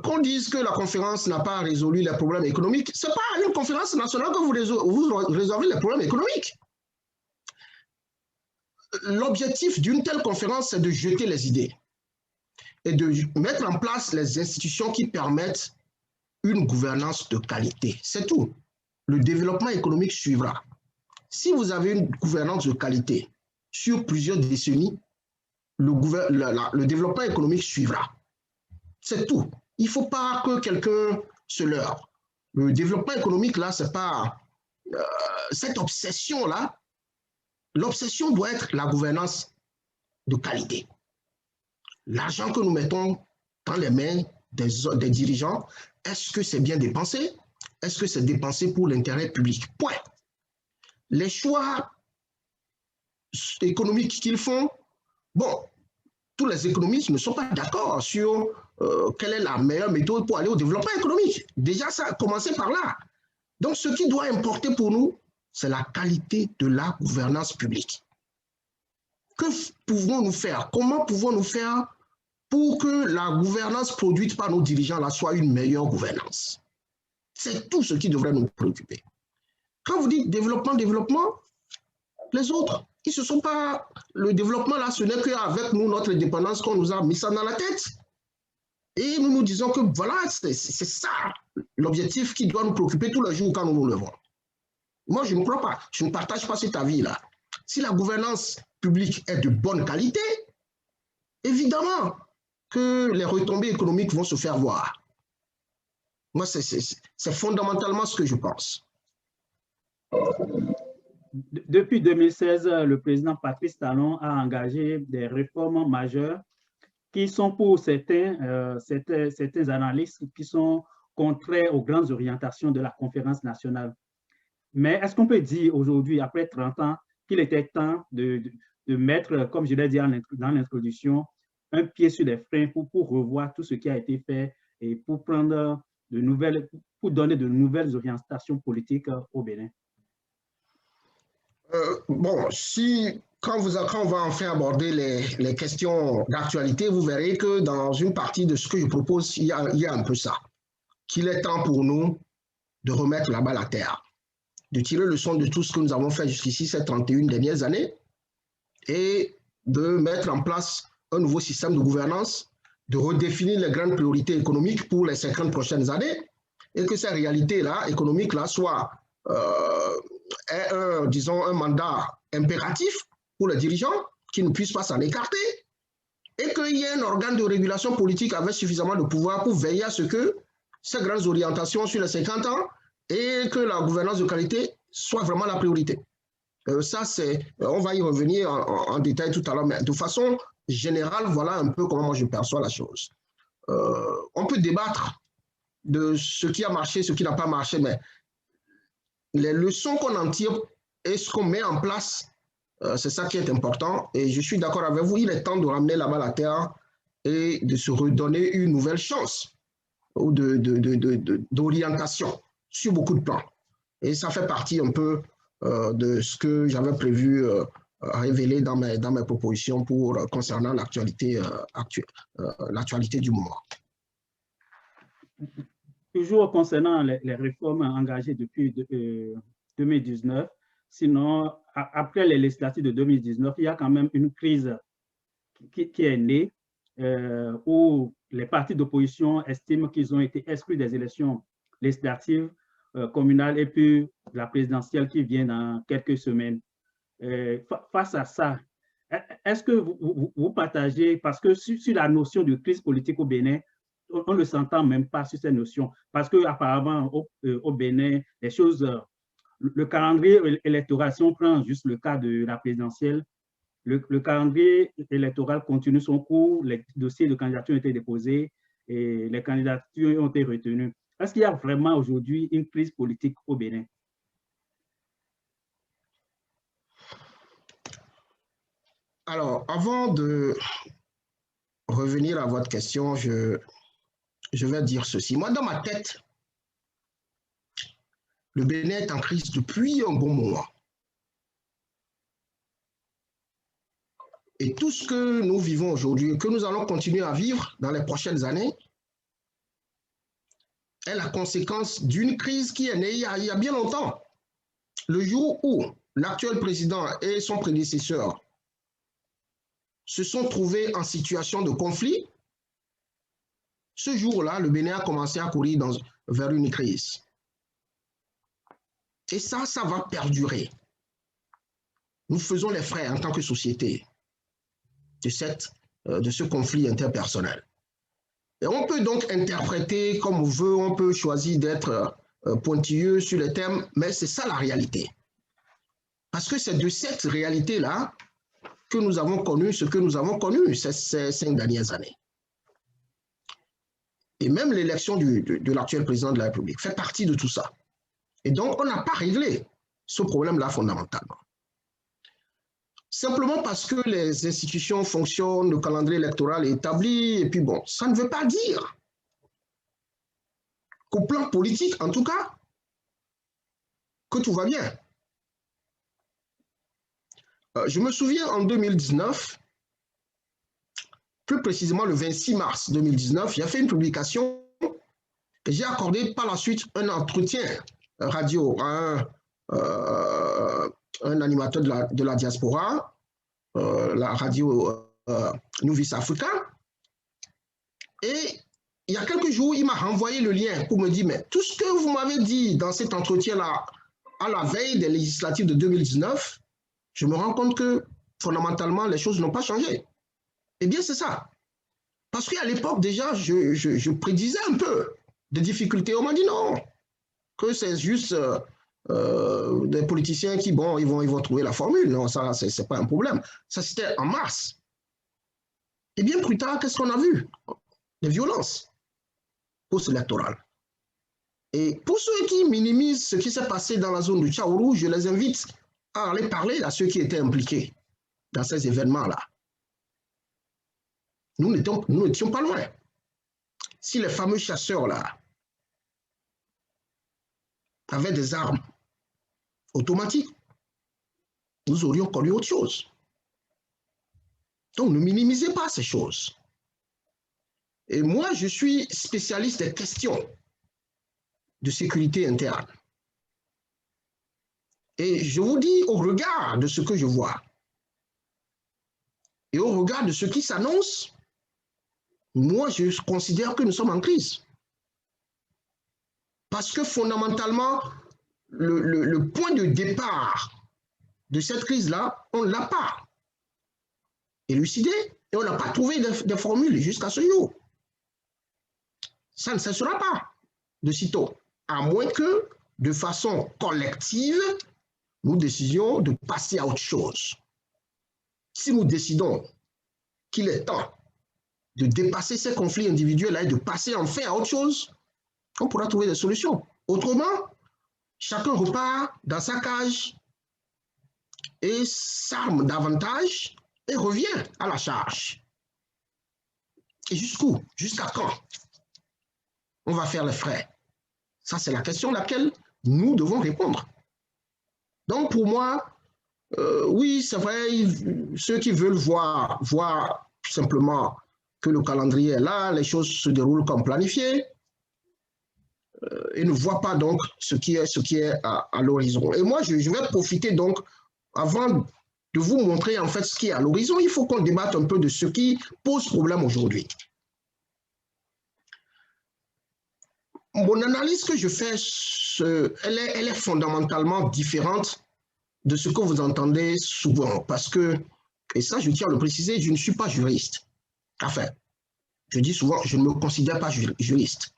Qu'on dise que la conférence n'a pas résolu les problèmes économiques, ce n'est pas à une conférence nationale que vous résolvez les problèmes économiques. l'objectif d'une telle conférence, c'est de jeter les idées et de mettre en place les institutions qui permettent une gouvernance de qualité. C'est tout. Le développement économique suivra. Si vous avez une gouvernance de qualité sur plusieurs décennies, le développement économique suivra. C'est tout. Il ne faut pas que quelqu'un se leurre. Le développement économique, là, c'est pas cette obsession-là. L'obsession doit être la gouvernance de qualité. L'argent que nous mettons dans les mains des dirigeants, est-ce que c'est bien dépensé? Est-ce que c'est dépensé pour l'intérêt public? Point. Les choix économiques qu'ils font, bon, tous les économistes ne sont pas d'accord sur quelle est la meilleure méthode pour aller au développement économique. Déjà, ça a commencé par là. Donc, ce qui doit importer pour nous, c'est la qualité de la gouvernance publique. Que pouvons-nous faire? Comment pouvons-nous faire pour que la gouvernance produite par nos dirigeants là soit une meilleure gouvernance? C'est tout ce qui devrait nous préoccuper. Quand vous dites développement, développement, les autres, ils ne se sont pas... Le développement là, ce n'est qu'avec nous, notre indépendance, qu'on nous a mis ça dans la tête. Et nous nous disons que voilà, c'est ça l'objectif qui doit nous préoccuper tous les jours quand nous nous levons. Moi, je ne crois pas. Je ne partage pas cet avis-là. Si la gouvernance publique est de bonne qualité, évidemment que les retombées économiques vont se faire voir. Moi, c'est fondamentalement ce que je pense. Depuis 2016, le président Patrice Talon a engagé des réformes majeures qui sont pour certains analystes qui sont contraires aux grandes orientations de la conférence nationale. Mais est-ce qu'on peut dire aujourd'hui, après 30 ans, qu'il était temps de mettre, comme je l'ai dit dans l'introduction, un pied sur les freins pour revoir tout ce qui a été fait et pour prendre pour donner de nouvelles orientations politiques au Bénin? Bon, quand on va enfin aborder les questions d'actualité, vous verrez que dans une partie de ce que je propose, il y a un peu ça. Qu'il est temps pour nous de remettre la balle à terre, de tirer le leçon de tout ce que nous avons fait jusqu'ici ces 31 dernières années et de mettre en place un nouveau système de gouvernance, de redéfinir les grandes priorités économiques pour les 50 prochaines années et que ces réalités-là, économiques-là, soient disons, un mandat impératif pour les dirigeants qui ne puissent pas s'en écarter et qu'il y ait un organe de régulation politique avec suffisamment de pouvoir pour veiller à ce que ces grandes orientations sur les 50 ans et que la gouvernance de qualité soit vraiment la priorité. Ça, on va y revenir en détail tout à l'heure, mais de façon générale, voilà un peu comment moi je perçois la chose. On peut débattre de ce qui a marché, ce qui n'a pas marché, mais les leçons qu'on en tire et ce qu'on met en place, c'est ça qui est important. Et je suis d'accord avec vous, il est temps de ramener la balle à terre et de se redonner une nouvelle chance ou d'orientation sur beaucoup de plans. Et ça fait partie un peu de ce que j'avais prévu révéler dans mes propositions concernant l'actualité du moment. Toujours concernant les réformes engagées depuis 2019, sinon, après les législatives de 2019, il y a quand même une crise qui est née où les partis d'opposition estiment qu'ils ont été exclus des élections législatives, communales et puis la présidentielle qui vient dans quelques semaines. Face à ça, est-ce que vous partagez, parce que sur la notion de crise politique au Bénin, on ne s'entend même pas sur cette notion, parce qu'apparemment, au Bénin, les choses, le calendrier électoral, si on prend juste le cas de la présidentielle, le calendrier électoral continue son cours, les dossiers de candidature ont été déposés et les candidatures ont été retenues. Est-ce qu'il y a vraiment aujourd'hui une crise politique au Bénin? Alors, avant de revenir à votre question, je vais dire ceci. Moi, dans ma tête, le Bénin est en crise depuis un bon moment. Et tout ce que nous vivons aujourd'hui, que nous allons continuer à vivre dans les prochaines années, est la conséquence d'une crise qui est née il y a bien longtemps. Le jour où l'actuel président et son prédécesseur se sont trouvés en situation de conflit, ce jour-là, le Bénin a commencé à courir vers une crise. Et ça va perdurer. Nous faisons les frais en tant que société de ce conflit interpersonnel. Et on peut donc interpréter comme on veut, on peut choisir d'être pointilleux sur les thèmes, mais c'est ça la réalité. Parce que c'est de cette réalité-là que nous avons connu ce que nous avons connu ces 5 dernières années. Et même l'élection de l'actuel président de la République fait partie de tout ça. Et donc, on n'a pas réglé ce problème-là fondamentalement. Simplement parce que les institutions fonctionnent, le calendrier électoral est établi, et puis bon, ça ne veut pas dire qu'au plan politique, en tout cas, que tout va bien. Je me souviens en 2019, plus précisément le 26 mars 2019, j'ai fait une publication et j'ai accordé par la suite un entretien radio à un animateur de la diaspora, la radio Nouvelle Africa. Et il y a quelques jours, il m'a renvoyé le lien pour me dire, mais tout ce que vous m'avez dit dans cet entretien-là, à la veille des législatives de 2019, je me rends compte que fondamentalement, les choses n'ont pas changé. Eh bien, c'est ça. Parce qu'à l'époque, déjà, je prédisais un peu des difficultés. On m'a dit non, que c'est juste des politiciens qui, bon, ils vont trouver la formule. Non, ça, c'est pas un problème. Ça, c'était en mars. Et bien plus tard, qu'est-ce qu'on a vu? Des violences post-électorales. Et pour ceux qui minimisent ce qui s'est passé dans la zone du Tchaourou, je les invite à aller parler à ceux qui étaient impliqués dans ces événements-là. Nous n'étions pas loin. Si les fameux chasseurs-là avaient des armes automatiques, nous aurions connu autre chose. Donc, ne minimisez pas ces choses. Et moi, je suis spécialiste des questions de sécurité interne. Et je vous dis, au regard de ce que je vois et au regard de ce qui s'annonce, moi, je considère que nous sommes en crise. Parce que fondamentalement, le point de départ de cette crise-là, on ne l'a pas élucidé et on n'a pas trouvé de formule jusqu'à ce jour. Ça ne cessera pas de sitôt, à moins que, de façon collective, nous décidions de passer à autre chose. Si nous décidons qu'il est temps de dépasser ces conflits individuels et de passer enfin à autre chose, on pourra trouver des solutions. Autrement, chacun repart dans sa cage et s'arme davantage et revient à la charge. Et jusqu'où? Jusqu'à quand on va faire les frais? Ça, c'est la question à laquelle nous devons répondre. Donc, pour moi, oui, c'est vrai, ceux qui veulent voir simplement que le calendrier est là, les choses se déroulent comme planifié, et ne voient pas donc ce qui est à l'horizon. Et moi, je vais profiter donc, avant de vous montrer en fait ce qui est à l'horizon, il faut qu'on débatte un peu de ce qui pose problème aujourd'hui. Mon analyse que je fais, elle est fondamentalement différente de ce que vous entendez souvent, parce que, et ça je tiens à le préciser, je ne suis pas juriste. Enfin, je dis souvent, je ne me considère pas juriste.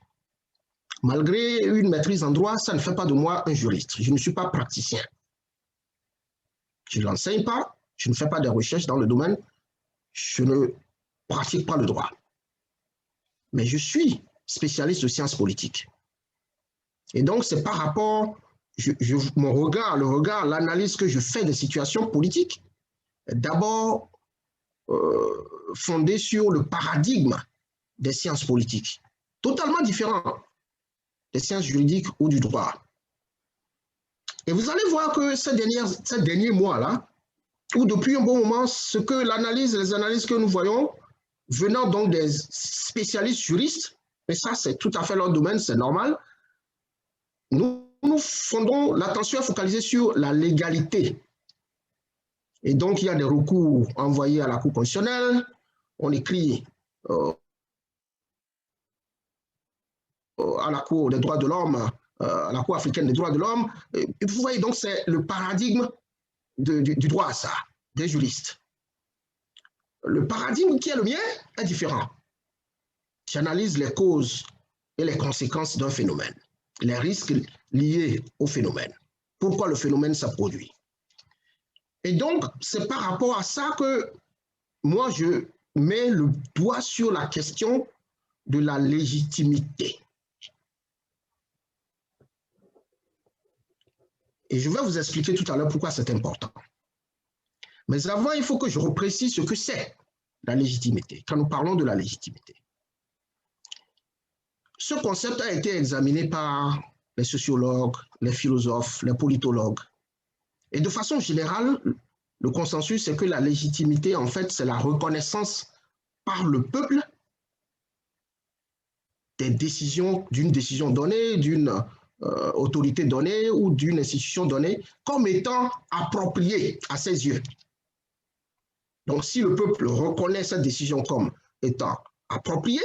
Malgré une maîtrise en droit, ça ne fait pas de moi un juriste. Je ne suis pas praticien. Je ne l'enseigne pas, je ne fais pas de recherches dans le domaine, je ne pratique pas le droit. Mais je suis spécialiste de sciences politiques. Et donc, c'est par rapport, mon regard, l'analyse que je fais des situations politiques, d'abord fondée sur le paradigme des sciences politiques, totalement différent des sciences juridiques ou du droit. Et vous allez voir que ces derniers mois-là, ou depuis un bon moment, les analyses que nous voyons, venant donc des spécialistes juristes, et ça c'est tout à fait leur domaine, c'est normal, nous fondons l'attention à focaliser sur la légalité Et donc, il y a des recours envoyés à la Cour constitutionnelle. On écrit à la Cour des droits de l'homme, à la Cour africaine des droits de l'homme. Vous voyez, donc, c'est le paradigme du droit à ça, des juristes. Le paradigme qui est le mien est différent. J'analyse les causes et les conséquences d'un phénomène, les risques liés au phénomène. Pourquoi le phénomène se produit. Et donc, c'est par rapport à ça que moi, je mets le doigt sur la question de la légitimité. Et je vais vous expliquer tout à l'heure pourquoi c'est important. Mais avant, il faut que je reprécise ce que c'est la légitimité, quand nous parlons de la légitimité. Ce concept a été examiné par les sociologues, les philosophes, les politologues. Et de façon générale, le consensus, c'est que la légitimité, en fait, c'est la reconnaissance par le peuple des décisions, d'une décision donnée, d'une autorité donnée ou d'une institution donnée comme étant appropriée à ses yeux. Donc, si le peuple reconnaît cette décision comme étant appropriée,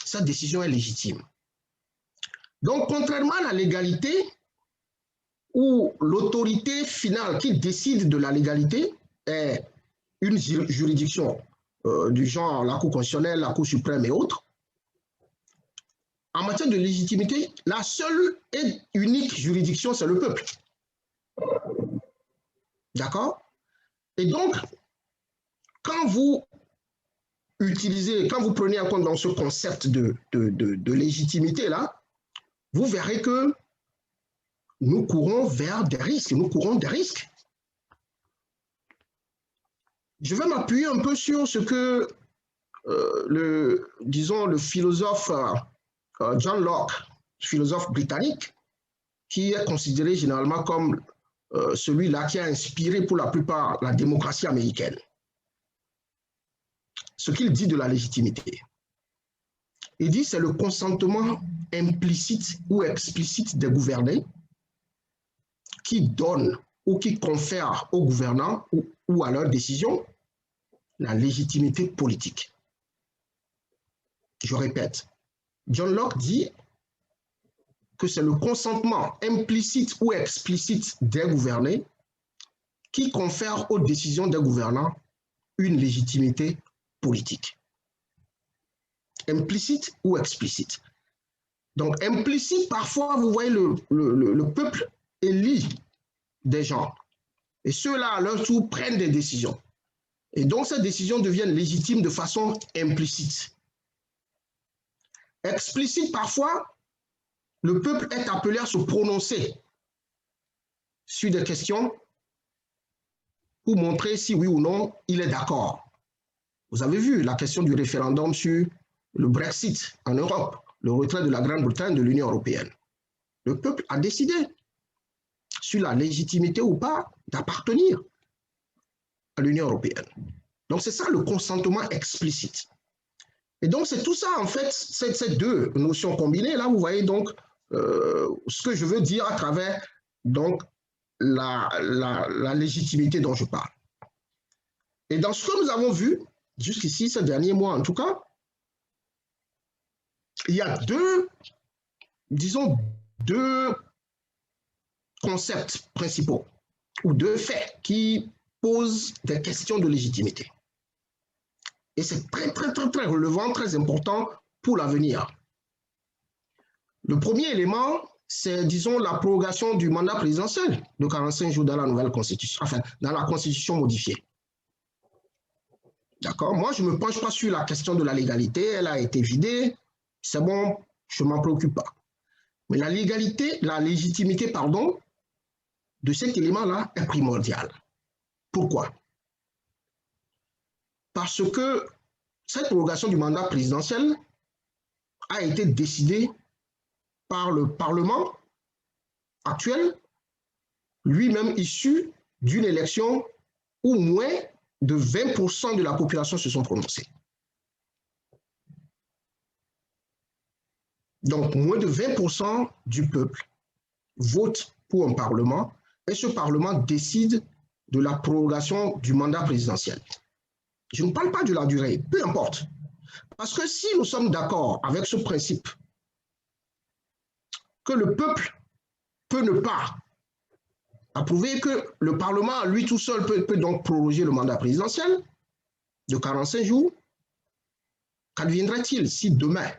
cette décision est légitime. Donc, contrairement à la légalité, où l'autorité finale qui décide de la légalité est une juridiction du genre la Cour constitutionnelle, la Cour suprême et autres, en matière de légitimité, la seule et unique juridiction, c'est le peuple. D'accord? Et donc, quand vous utilisez, quand vous prenez en compte dans ce concept de légitimité, là, vous verrez que nous courons vers des risques, nous courons des risques. Je vais m'appuyer un peu sur ce que le philosophe John Locke, philosophe britannique, qui est considéré généralement comme celui-là qui a inspiré pour la plupart la démocratie américaine. Ce qu'il dit de la légitimité. Il dit que c'est le consentement implicite ou explicite des gouvernés qui donne ou qui confère aux gouvernants ou à leurs décisions la légitimité politique. Je répète, John Locke dit que c'est le consentement implicite ou explicite des gouvernés qui confère aux décisions des gouvernants une légitimité politique. Implicite ou explicite. Donc, implicite, parfois, vous voyez, le peuple élit des gens. Et ceux-là, à leur tour, prennent des décisions. Et donc, ces décisions deviennent légitimes de façon implicite. Explicite, parfois, le peuple est appelé à se prononcer sur des questions pour montrer si oui ou non il est d'accord. Vous avez vu la question du référendum sur le Brexit en Europe, le retrait de la Grande-Bretagne de l'Union européenne. Le peuple a décidé sur la légitimité ou pas d'appartenir à l'Union européenne. Donc c'est ça le consentement explicite. Et donc c'est tout ça en fait, ces deux notions combinées, là vous voyez donc ce que je veux dire à travers donc la légitimité dont je parle. Et dans ce que nous avons vu, jusqu'ici, ces derniers mois en tout cas, il y a deux concepts principaux ou deux faits qui posent des questions de légitimité. Et c'est très, très, très, très relevant, très important pour l'avenir. Le premier élément, c'est, disons, la prorogation du mandat présidentiel de 45 jours dans la nouvelle constitution, enfin, dans la constitution modifiée. D'accord? Moi, je ne me penche pas sur la question de la légalité, elle a été vidée, c'est bon, je ne m'en préoccupe pas. Mais la légitimité, pardon, de cet élément-là est primordiale. Pourquoi? Parce que cette prorogation du mandat présidentiel a été décidée par le Parlement actuel, lui-même issu d'une élection où moins de 20% de la population se sont prononcés. Donc, moins de 20% du peuple vote pour un Parlement et ce Parlement décide de la prorogation du mandat présidentiel. Je ne parle pas de la durée, peu importe. Parce que si nous sommes d'accord avec ce principe que le peuple peut ne pas approuver, que le Parlement, lui tout seul, peut donc proroger le mandat présidentiel de 45 jours, qu'adviendrait-il si demain,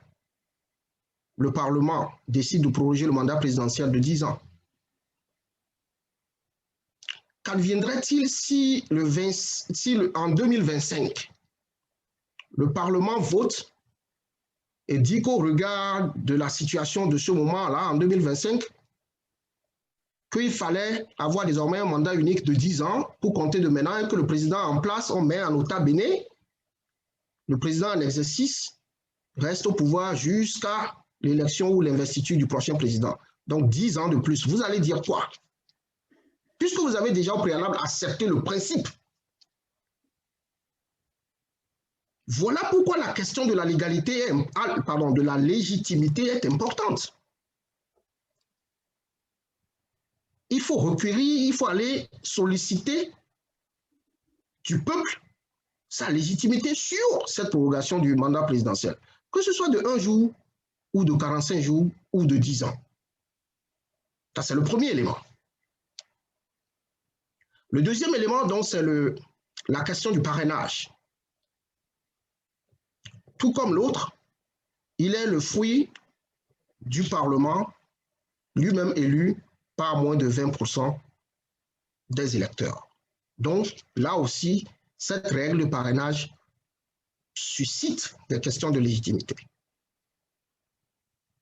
le Parlement décide de proroger le mandat présidentiel de 10 ans? Qu'adviendrait-il si, en 2025, le Parlement vote et dit qu'au regard de la situation de ce moment-là, en 2025, qu'il fallait avoir désormais un mandat unique de 10 ans pour compter de maintenant et que le président en place, on met en nota bene, le président en exercice reste au pouvoir jusqu'à l'élection ou l'investiture du prochain président. Donc 10 ans de plus. Vous allez dire quoi? Puisque vous avez déjà au préalable accepté le principe. Voilà pourquoi la question de la légalité, de la légitimité est importante. Il faut requérir, il faut aller solliciter du peuple sa légitimité sur cette prorogation du mandat présidentiel, que ce soit de 1 jour ou de 45 jours ou de 10 ans. Ça, c'est le premier élément. Le deuxième élément, donc, c'est la question du parrainage. Tout comme l'autre, il est le fruit du Parlement, lui-même élu par moins de 20% des électeurs. Donc, là aussi, cette règle de parrainage suscite des questions de légitimité,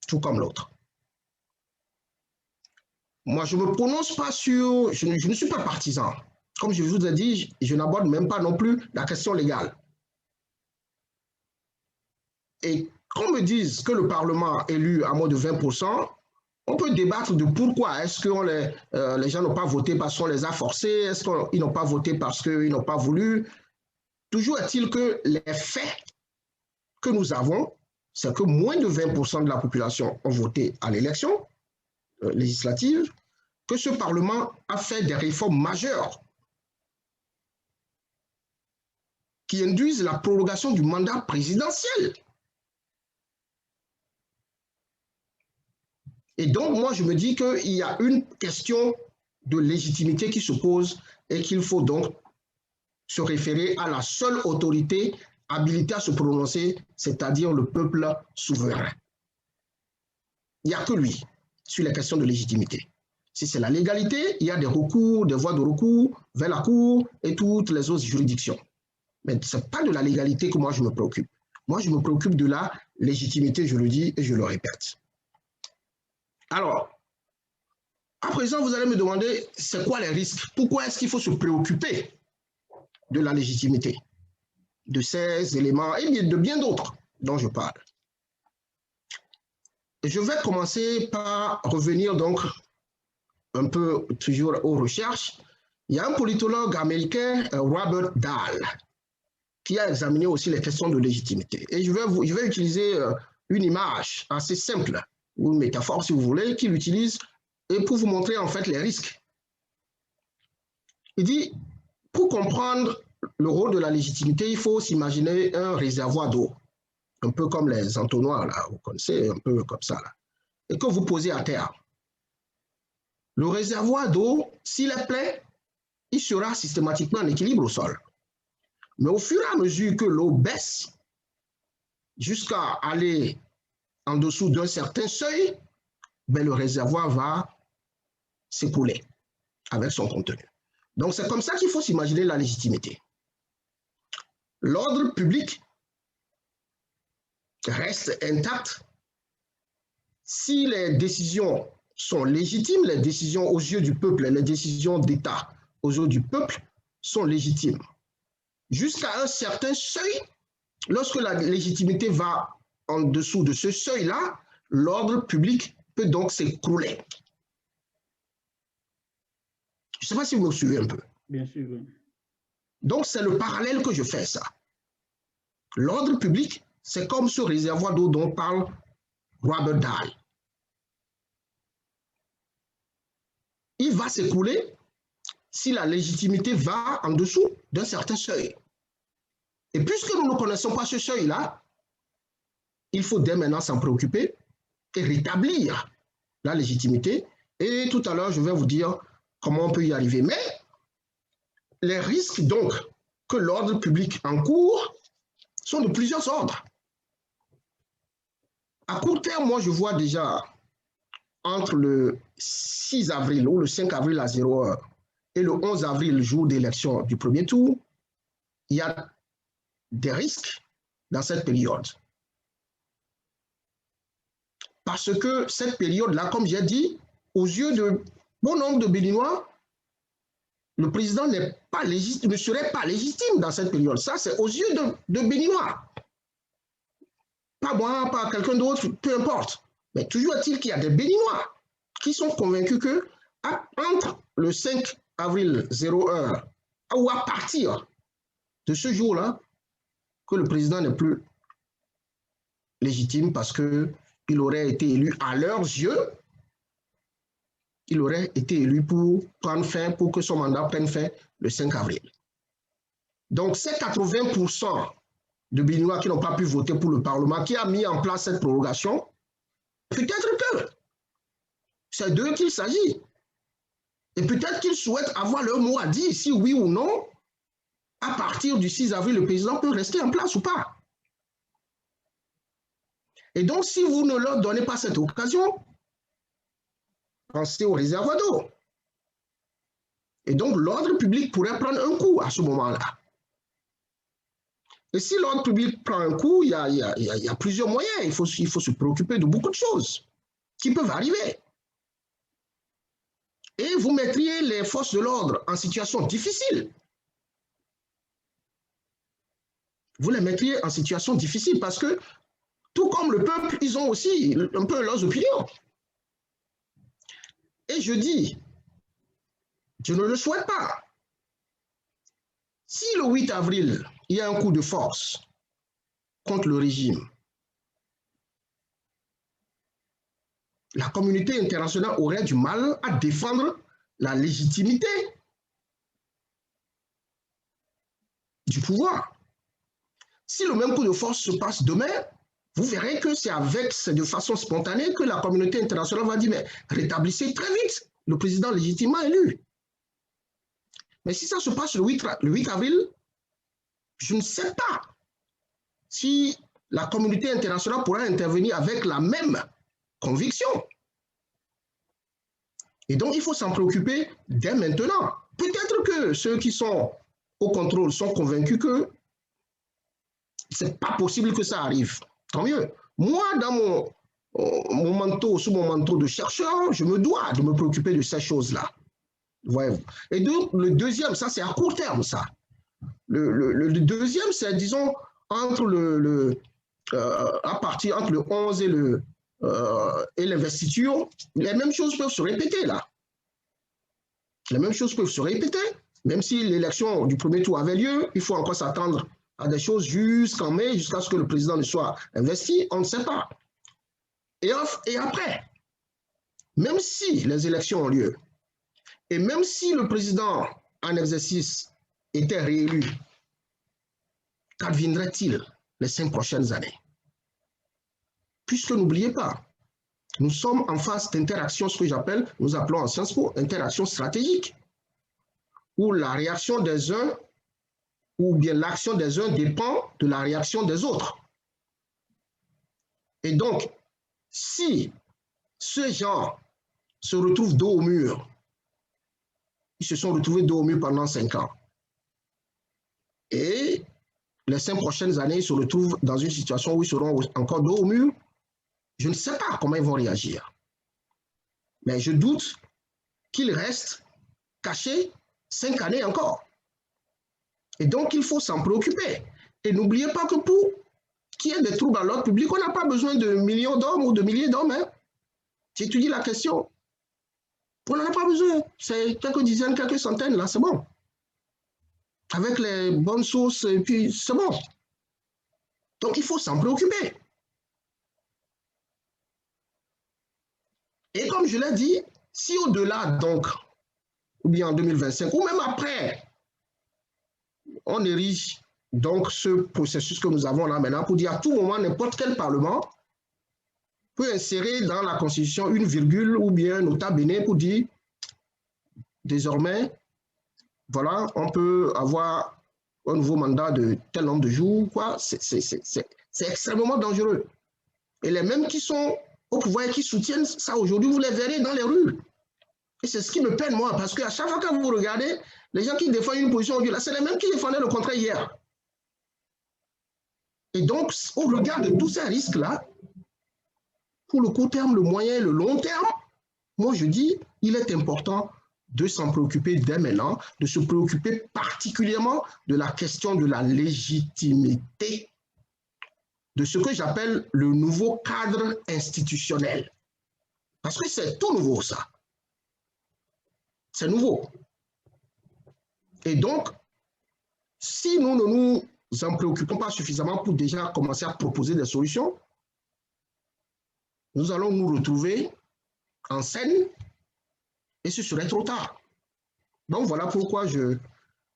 tout comme l'autre. Moi, je ne me prononce pas sur... Je ne suis pas partisan. Comme je vous ai dit, je n'aborde même pas non plus la question légale. Et qu'on me dise que le Parlement élu à moins de 20%, on peut débattre de pourquoi. Est-ce que les gens n'ont pas voté parce qu'on les a forcés? Est-ce qu'ils n'ont pas voté parce qu'ils n'ont pas voulu? Toujours est-il que les faits que nous avons, c'est que moins de 20% de la population ont voté à l'élection législative, que ce Parlement a fait des réformes majeures qui induisent la prorogation du mandat présidentiel. Et donc, moi, je me dis qu'il y a une question de légitimité qui se pose et qu'il faut donc se référer à la seule autorité habilitée à se prononcer, c'est-à-dire le peuple souverain. Il n'y a que lui sur les questions de légitimité. Si c'est la légalité, il y a des recours, des voies de recours vers la Cour et toutes les autres juridictions. Mais ce n'est pas de la légalité que moi je me préoccupe. Moi, je me préoccupe de la légitimité, je le dis et je le répète. Alors, à présent, vous allez me demander, c'est quoi les risques? Pourquoi est-ce qu'il faut se préoccuper de la légitimité, de ces éléments et de bien d'autres dont je parle? Je vais commencer par revenir donc un peu toujours aux recherches. Il y a un politologue américain, Robert Dahl, qui a examiné aussi les questions de légitimité. Et je vais utiliser une image assez simple, ou une métaphore si vous voulez, qu'il utilise et pour vous montrer en fait les risques. Il dit, pour comprendre le rôle de la légitimité, il faut s'imaginer un réservoir d'eau, un peu comme les entonnoirs, là, vous connaissez, un peu comme ça, là, et que vous posez à terre. Le réservoir d'eau, s'il est plein, il sera systématiquement en équilibre au sol. Mais au fur et à mesure que l'eau baisse, jusqu'à aller en dessous d'un certain seuil, ben le réservoir va s'écouler avec son contenu. Donc c'est comme ça qu'il faut s'imaginer la légitimité. L'ordre public reste intact si les décisions sont légitimes, les décisions aux yeux du peuple, les décisions d'État aux yeux du peuple sont légitimes. Jusqu'à un certain seuil, lorsque la légitimité va en dessous de ce seuil-là, l'ordre public peut donc s'écrouler. Je ne sais pas si vous me suivez un peu. Bien sûr, oui. Donc, c'est le parallèle que je fais, ça. L'ordre public, c'est comme ce réservoir d'eau dont parle Robert Dahl. Il va s'écouler si la légitimité va en dessous d'un certain seuil. Et puisque nous ne connaissons pas ce seuil-là, il faut dès maintenant s'en préoccuper et rétablir la légitimité. Et tout à l'heure, je vais vous dire comment on peut y arriver. Mais les risques donc que l'ordre public encourt sont de plusieurs ordres. À court terme, moi, je vois déjà entre le 6 avril ou le 5 avril à 0 heure et le 11 avril, jour d'élection du premier tour, il y a des risques dans cette période. Parce que cette période-là, comme j'ai dit, aux yeux de bon nombre de Béninois, le président n'est pas légitime, ne serait pas légitime dans cette période. Ça, c'est aux yeux de Béninois. Pas moi, pas quelqu'un d'autre, peu importe. Mais toujours est-il qu'il y a des Béninois qui sont convaincus que entre le 5 avril 0 heure ou à partir de ce jour-là, que le président n'est plus légitime parce qu'il aurait été élu à leurs yeux, il aurait été élu pour prendre fin, pour que son mandat prenne fin le 5 avril. Donc, ces 80% de Béninois qui n'ont pas pu voter pour le Parlement, qui a mis en place cette prorogation, peut-être que c'est d'eux qu'il s'agit. Et peut-être qu'ils souhaitent avoir leur mot à dire, si oui ou non, à partir du 6 avril, le président peut rester en place ou pas. Et donc, si vous ne leur donnez pas cette occasion, pensez au réservoir d'eau. Et donc, l'ordre public pourrait prendre un coup à ce moment-là. Et si l'ordre public prend un coup, il y a plusieurs moyens. Il faut se préoccuper de beaucoup de choses qui peuvent arriver. Et vous mettriez les forces de l'ordre en situation difficile. Vous les mettriez en situation difficile parce que, tout comme le peuple, ils ont aussi un peu leurs opinions. Et je dis, je ne le souhaite pas. Si le 8 avril, il y a un coup de force contre le régime, la communauté internationale aurait du mal à défendre la légitimité du pouvoir. Si le même coup de force se passe demain, vous verrez que c'est de façon spontanée que la communauté internationale va dire, mais rétablissez très vite le président légitimement élu. Mais si ça se passe le 8 avril, je ne sais pas si la communauté internationale pourra intervenir avec la même conviction. Et donc, il faut s'en préoccuper dès maintenant. Peut-être que ceux qui sont au contrôle sont convaincus que ce n'est pas possible que ça arrive. Tant mieux. Moi, dans mon manteau, sous mon manteau de chercheur, je me dois de me préoccuper de ces choses-là. Voyez-vous. Et donc, le deuxième, ça c'est à court terme, ça. Le deuxième, c'est, disons, entre à partir entre le 11 et l'investiture, les mêmes choses peuvent se répéter, là. Les mêmes choses peuvent se répéter. Même si l'élection du premier tour avait lieu, il faut encore s'attendre à des choses jusqu'en mai, jusqu'à ce que le président ne soit investi, on ne sait pas. Et après, même si les élections ont lieu, et même si le président en exercice était réélu, qu'adviendrait-il les 5 prochaines années? Puisque n'oubliez pas, nous sommes en phase d'interaction, ce que nous appelons en Sciences Po, interaction stratégique, où la réaction des uns, ou bien l'action des uns dépend de la réaction des autres. Et donc, si ces gens se retrouvent dos au mur, ils se sont retrouvés dos au mur pendant 5 ans, et les 5 prochaines années, ils se retrouvent dans une situation où ils seront encore dos au mur, je ne sais pas comment ils vont réagir. Mais je doute qu'ils restent cachés 5 années encore. Et donc, il faut s'en préoccuper. Et n'oubliez pas que pour qu'il y ait des troubles à l'ordre public, on n'a pas besoin de millions d'hommes ou de milliers d'hommes. Hein. J'étudie la question. On n'en a pas besoin. C'est quelques dizaines, quelques centaines, là, c'est bon. Avec les bonnes sources, et puis c'est bon. Donc, il faut s'en préoccuper. Et comme je l'ai dit, si au-delà, donc, ou bien en 2025, ou même après, on érige donc ce processus que nous avons là maintenant pour dire à tout moment, n'importe quel Parlement peut insérer dans la Constitution une virgule ou bien nota bene pour dire désormais, voilà, on peut avoir un nouveau mandat de tel nombre de jours, quoi. C'est extrêmement dangereux. Et les mêmes qui sont au pouvoir et qui soutiennent ça aujourd'hui, vous les verrez dans les rues. Et c'est ce qui me peine, moi, parce qu'à chaque fois que vous regardez, les gens qui défendent une position aujourd'hui, là, c'est les mêmes qui défendaient le contraire hier. Et donc, au regard de tous ces risques-là, pour le court terme, le moyen et le long terme, moi, je dis, il est important de s'en préoccuper dès maintenant, de se préoccuper particulièrement de la question de la légitimité de ce que j'appelle le nouveau cadre institutionnel. Parce que c'est tout nouveau, ça. C'est nouveau. Et donc, si nous ne nous en préoccupons pas suffisamment pour déjà commencer à proposer des solutions, nous allons nous retrouver en scène et ce serait trop tard. Donc, voilà pourquoi je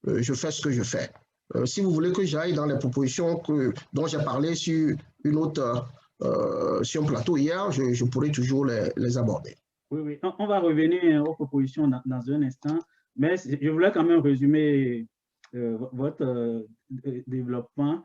fais ce que je fais. Si vous voulez que j'aille dans les propositions dont j'ai parlé sur sur un plateau hier, je pourrais toujours les aborder. Oui, oui. On va revenir aux propositions dans un instant, mais je voulais quand même résumer votre développement.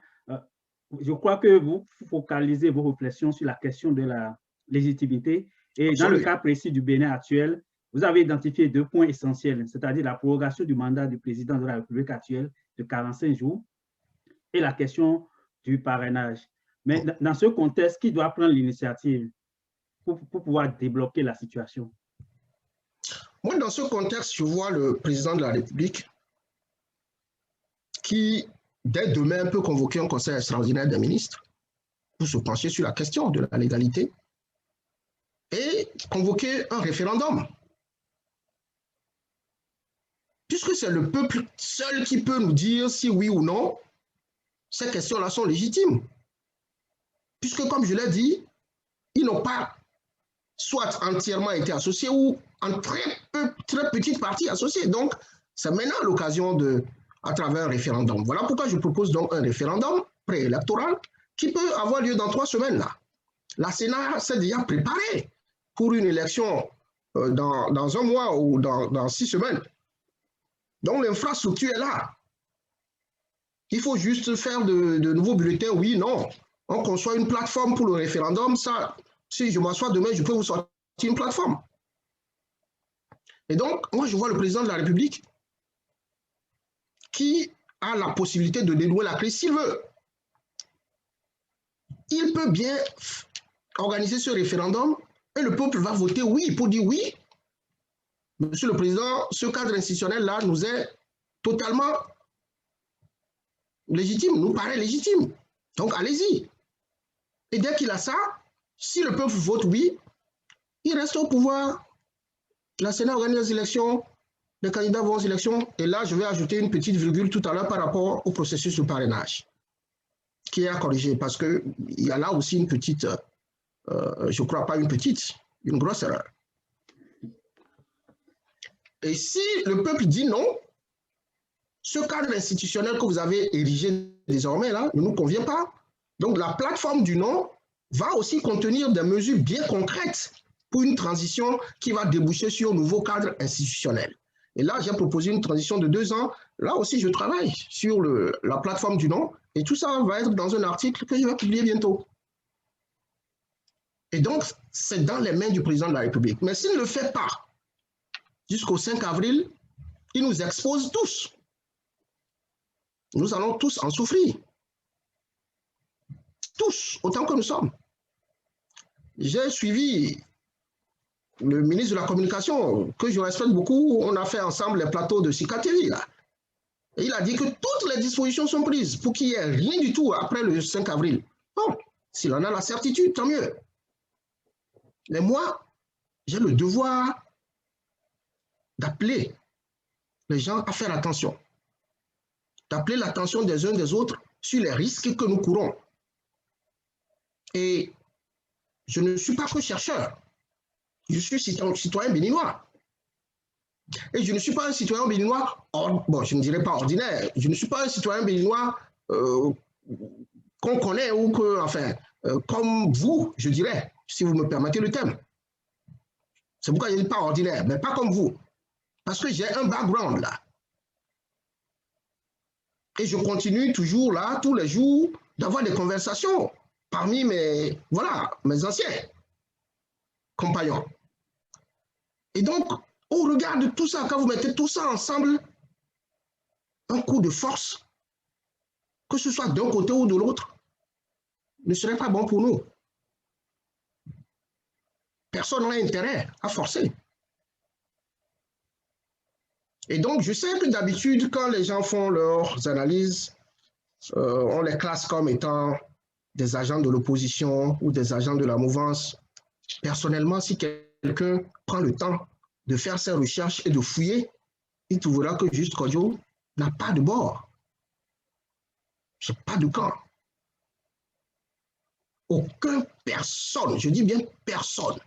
Je crois que vous focalisez vos réflexions sur la question de la légitimité. Et dans le cas précis du Bénin actuel, vous avez identifié 2 points essentiels, c'est-à-dire la prorogation du mandat du président de la République actuelle de 45 jours et la question du parrainage. Mais dans ce contexte, qui doit prendre l'initiative pour pouvoir débloquer la situation? Moi, dans ce contexte, je vois le président de la République qui, dès demain, peut convoquer un conseil extraordinaire des ministres pour se pencher sur la question de la légalité et convoquer un référendum. Puisque c'est le peuple seul qui peut nous dire si oui ou non ces questions-là sont légitimes. Puisque, comme je l'ai dit, ils n'ont pas soit entièrement été associés ou en très petite partie associés. Donc, c'est maintenant l'occasion à travers un référendum. Voilà pourquoi je propose donc un référendum préélectoral qui peut avoir lieu dans 3 semaines. Là. La Sénat s'est déjà préparée pour une élection dans 1 mois ou dans 6 semaines. Donc, l'infrastructure est là. Il faut juste faire de nouveaux bulletins, oui, non. On conçoit une plateforme pour le référendum. Ça, si je m'assois demain, je peux vous sortir une plateforme. Et donc, moi, je vois le président de la République qui a la possibilité de dénouer la crise s'il veut. Il peut bien organiser ce référendum et le peuple va voter oui pour dire oui. Monsieur le Président, ce cadre institutionnel-là nous est totalement légitime, nous paraît légitime. Donc, allez-y. Et dès qu'il a ça, si le peuple vote oui, il reste au pouvoir. La Sénat organise les élections, les candidats vont aux élections, et là, je vais ajouter une petite virgule tout à l'heure par rapport au processus de parrainage, qui est à corriger, parce qu'il y a là aussi une petite, je ne crois pas une petite, une grosse erreur. Et si le peuple dit non, ce cadre institutionnel que vous avez érigé désormais là ne nous convient pas. Donc la plateforme du non va aussi contenir des mesures bien concrètes pour une transition qui va déboucher sur un nouveau cadre institutionnel. Et là, j'ai proposé une transition de 2 ans. Là aussi, je travaille sur la plateforme du non. Et tout ça va être dans un article que je vais publier bientôt. Et donc, c'est dans les mains du président de la République. Mais s'il ne le fait pas, jusqu'au 5 avril, il nous expose tous. Nous allons tous en souffrir. Tous, autant que nous sommes. J'ai suivi le ministre de la Communication, que je respecte beaucoup. On a fait ensemble les plateaux de Sika TV, là. Et il a dit que toutes les dispositions sont prises pour qu'il n'y ait rien du tout après le 5 avril. Bon, s'il en a la certitude, tant mieux. Mais moi, j'ai le devoir d'appeler les gens à faire attention. D'appeler l'attention des uns des autres sur les risques que nous courons. Et je ne suis pas que chercheur. Je suis citoyen béninois. Et je ne suis pas un citoyen béninois, bon, je ne dirais pas ordinaire, je ne suis pas un citoyen béninois qu'on connaît ou que, enfin, comme vous, je dirais, si vous me permettez le terme. C'est pourquoi je ne dis pas ordinaire, mais pas comme vous. Parce que j'ai un background là. Et je continue toujours là, tous les jours, d'avoir des conversations parmi mes, voilà, mes anciens compagnons. Et donc, au regard de tout ça, quand vous mettez tout ça ensemble, un coup de force, que ce soit d'un côté ou de l'autre, ne serait pas bon pour nous. Personne n'a intérêt à forcer. Et donc, je sais que d'habitude, quand les gens font leurs analyses, on les classe comme étant des agents de l'opposition ou des agents de la mouvance. Personnellement, si quelqu'un prend le temps de faire ses recherches et de fouiller, il trouvera que Juste Kodjo n'a pas de bord. Je n'ai pas de camp. Aucune personne, je dis bien personne,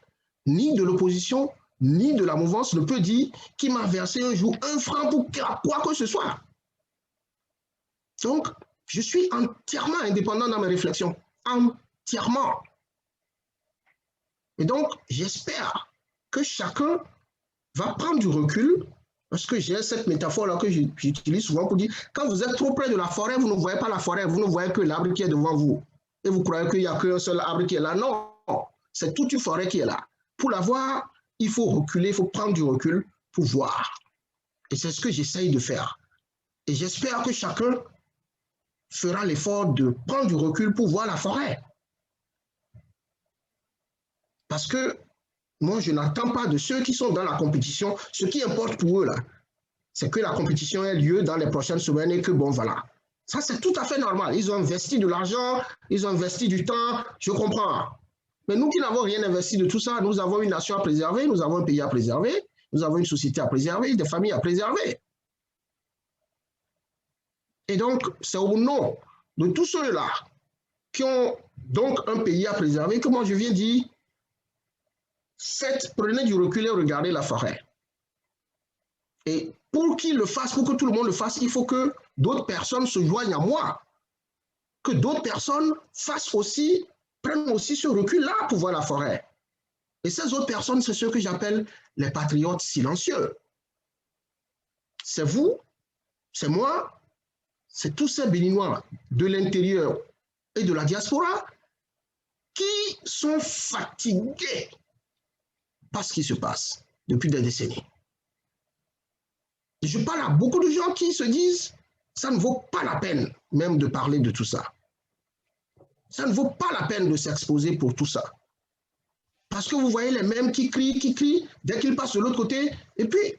ni de l'opposition, ni de la mouvance ne peut dire qu'il m'a versé un jour 1 franc pour quoi que ce soit. Donc, je suis entièrement indépendant dans mes réflexions. Entièrement. Et donc, j'espère que chacun va prendre du recul, parce que j'ai cette métaphore-là que j'utilise souvent pour dire, quand vous êtes trop près de la forêt, vous ne voyez pas la forêt, vous ne voyez que l'arbre qui est devant vous. Et vous croyez qu'il n'y a qu'un seul arbre qui est là. Non, c'est toute une forêt qui est là. Pour la voir, il faut reculer, il faut prendre du recul pour voir. Et c'est ce que j'essaye de faire. Et j'espère que chacun fera l'effort de prendre du recul pour voir la forêt. Parce que moi, je n'attends pas de ceux qui sont dans la compétition. Ce qui importe pour eux, là, c'est que la compétition ait lieu dans les prochaines semaines et que, bon, voilà. Ça, c'est tout à fait normal. Ils ont investi de l'argent, ils ont investi du temps, je comprends. Mais nous qui n'avons rien investi de tout ça, nous avons une nation à préserver, nous avons un pays à préserver, nous avons une société à préserver, des familles à préserver. Et donc, c'est au nom de tous ceux-là qui ont donc un pays à préserver que moi je viens dire, prenez du recul et regardez la forêt. Et pour qu'ils le fassent, pour que tout le monde le fasse, il faut que d'autres personnes se joignent à moi. Que d'autres personnes fassent aussi, prennent aussi ce recul-là pour voir la forêt. Et ces autres personnes, c'est ceux que j'appelle les patriotes silencieux. C'est vous, c'est moi, c'est tous ces Béninois de l'intérieur et de la diaspora qui sont fatigués par ce qui se passe depuis des décennies. Je parle à beaucoup de gens qui se disent, ça ne vaut pas la peine même de parler de tout ça. Ça ne vaut pas la peine de s'exposer pour tout ça. Parce que vous voyez les mêmes qui crient, dès qu'ils passent de l'autre côté, et puis,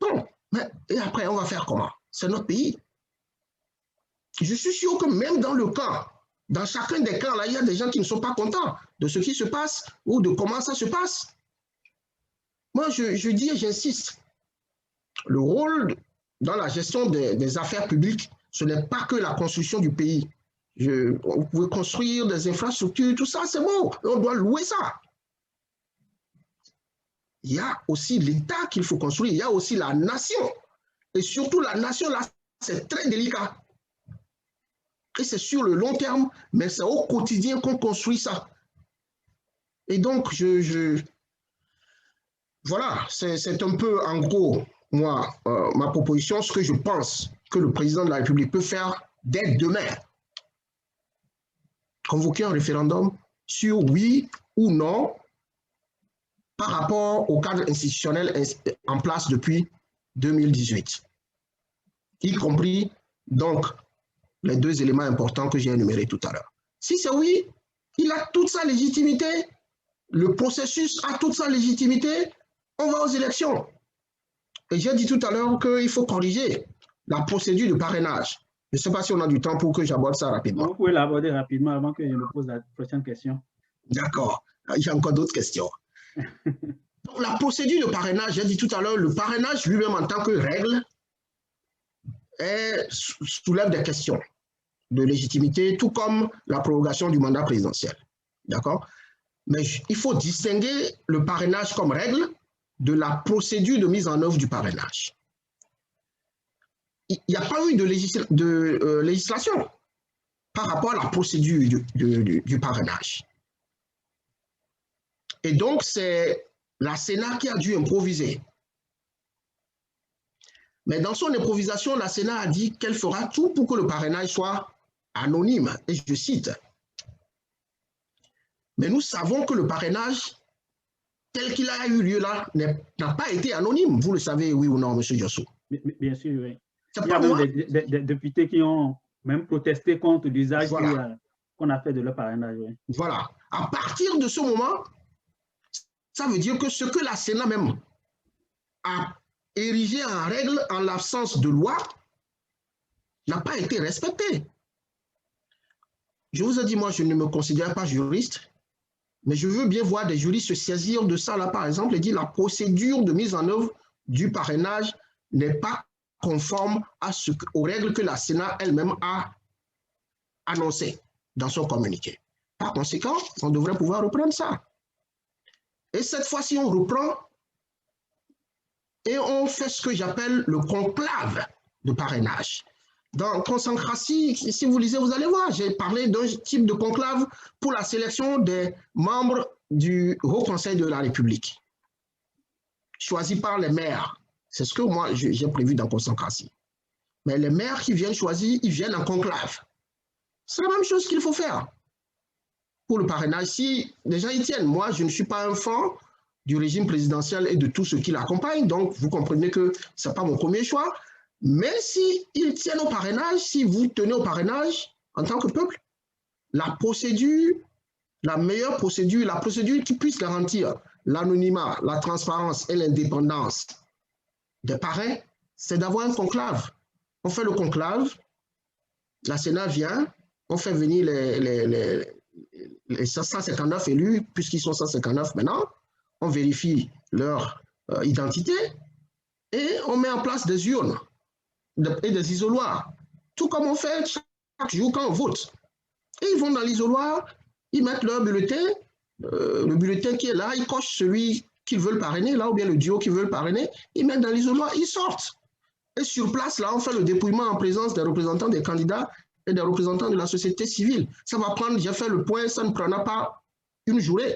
bon, mais, et après, on va faire comment? C'est notre pays. Je suis sûr que même dans le camp, dans chacun des camps, là, il y a des gens qui ne sont pas contents de ce qui se passe ou de comment ça se passe. Moi, je dis et j'insiste, le rôle dans la gestion des affaires publiques, ce n'est pas que la construction du pays. Vous pouvez construire des infrastructures, tout ça, c'est bon, on doit louer ça. Il y a aussi l'État qu'il faut construire, il y a aussi la nation. Et surtout la nation, là, c'est très délicat. Et c'est sur le long terme, mais c'est au quotidien qu'on construit ça. Et donc, voilà, c'est un peu, en gros, moi, ma proposition, ce que je pense que le président de la République peut faire dès demain. Convoquer un référendum sur oui ou non par rapport au cadre institutionnel en place depuis 2018, y compris donc les deux éléments importants que j'ai énumérés tout à l'heure. Si c'est oui, il a toute sa légitimité, le processus a toute sa légitimité, on va aux élections. Et j'ai dit tout à l'heure qu'il faut corriger la procédure de parrainage. Je ne sais pas si on a du temps pour que j'aborde ça rapidement. Vous pouvez l'aborder rapidement avant que je me pose la prochaine question. D'accord, j'ai encore d'autres questions. Donc, la procédure de parrainage, j'ai dit tout à l'heure, le parrainage lui-même en tant que règle soulève des questions de légitimité, tout comme la prorogation du mandat présidentiel. D'accord? Mais il faut distinguer le parrainage comme règle de la procédure de mise en œuvre du parrainage. Il n'y a pas eu de législation par rapport à la procédure du parrainage. Et donc, c'est la Sénat qui a dû improviser. Mais dans son improvisation, la Sénat a dit qu'elle fera tout pour que le parrainage soit anonyme. Et je cite, « Mais nous savons que le parrainage, tel qu'il a eu lieu là, n'a pas été anonyme. » Vous le savez, oui ou non, M. Diosso? Bien sûr, oui. Il y a même des députés qui ont même protesté contre l'usage qu'on a fait de leur parrainage. Oui. Voilà. À partir de ce moment, ça veut dire que ce que la Sénat même a érigé en règle en l'absence de loi n'a pas été respecté. Je vous ai dit, moi, je ne me considère pas juriste, mais je veux bien voir des juristes se saisir de ça, là, par exemple, et dire la procédure de mise en œuvre du parrainage n'est pas conforme aux règles que la Sénat elle-même a annoncées dans son communiqué. Par conséquent, on devrait pouvoir reprendre ça. Et cette fois-ci, on reprend et on fait ce que j'appelle le conclave de parrainage. Dans Consancratie, si vous lisez, vous allez voir, j'ai parlé d'un type de conclave pour la sélection des membres du Haut Conseil de la République, choisis par les maires. C'est ce que moi, j'ai prévu dans Consancratie. Mais les maires qui viennent choisir, ils viennent en conclave. C'est la même chose qu'il faut faire pour le parrainage. Si les gens y tiennent, moi, je ne suis pas un fan du régime présidentiel et de tout ce qui l'accompagne, donc vous comprenez que ce n'est pas mon premier choix. Mais s'ils tiennent au parrainage, si vous tenez au parrainage en tant que peuple, la procédure, la meilleure procédure, la procédure qui puisse garantir l'anonymat, la transparence et l'indépendance des parrains, c'est d'avoir un conclave. On fait le conclave, la Sénat vient, on fait venir les 159 élus, puisqu'ils sont 159 maintenant, on vérifie leur identité et on met en place des urnes et des isoloirs, tout comme on fait chaque jour quand on vote. Et ils vont dans l'isoloir, ils mettent leur bulletin, le bulletin qui est là, ils cochent celui qu'ils veulent parrainer, là, ou bien le duo qu'ils veulent parrainer, ils mettent dans l'isoloir, ils sortent. Et sur place, là, on fait le dépouillement en présence des représentants des candidats et des représentants de la société civile. Ça va prendre, j'ai fait le point, ça ne prendra pas une journée,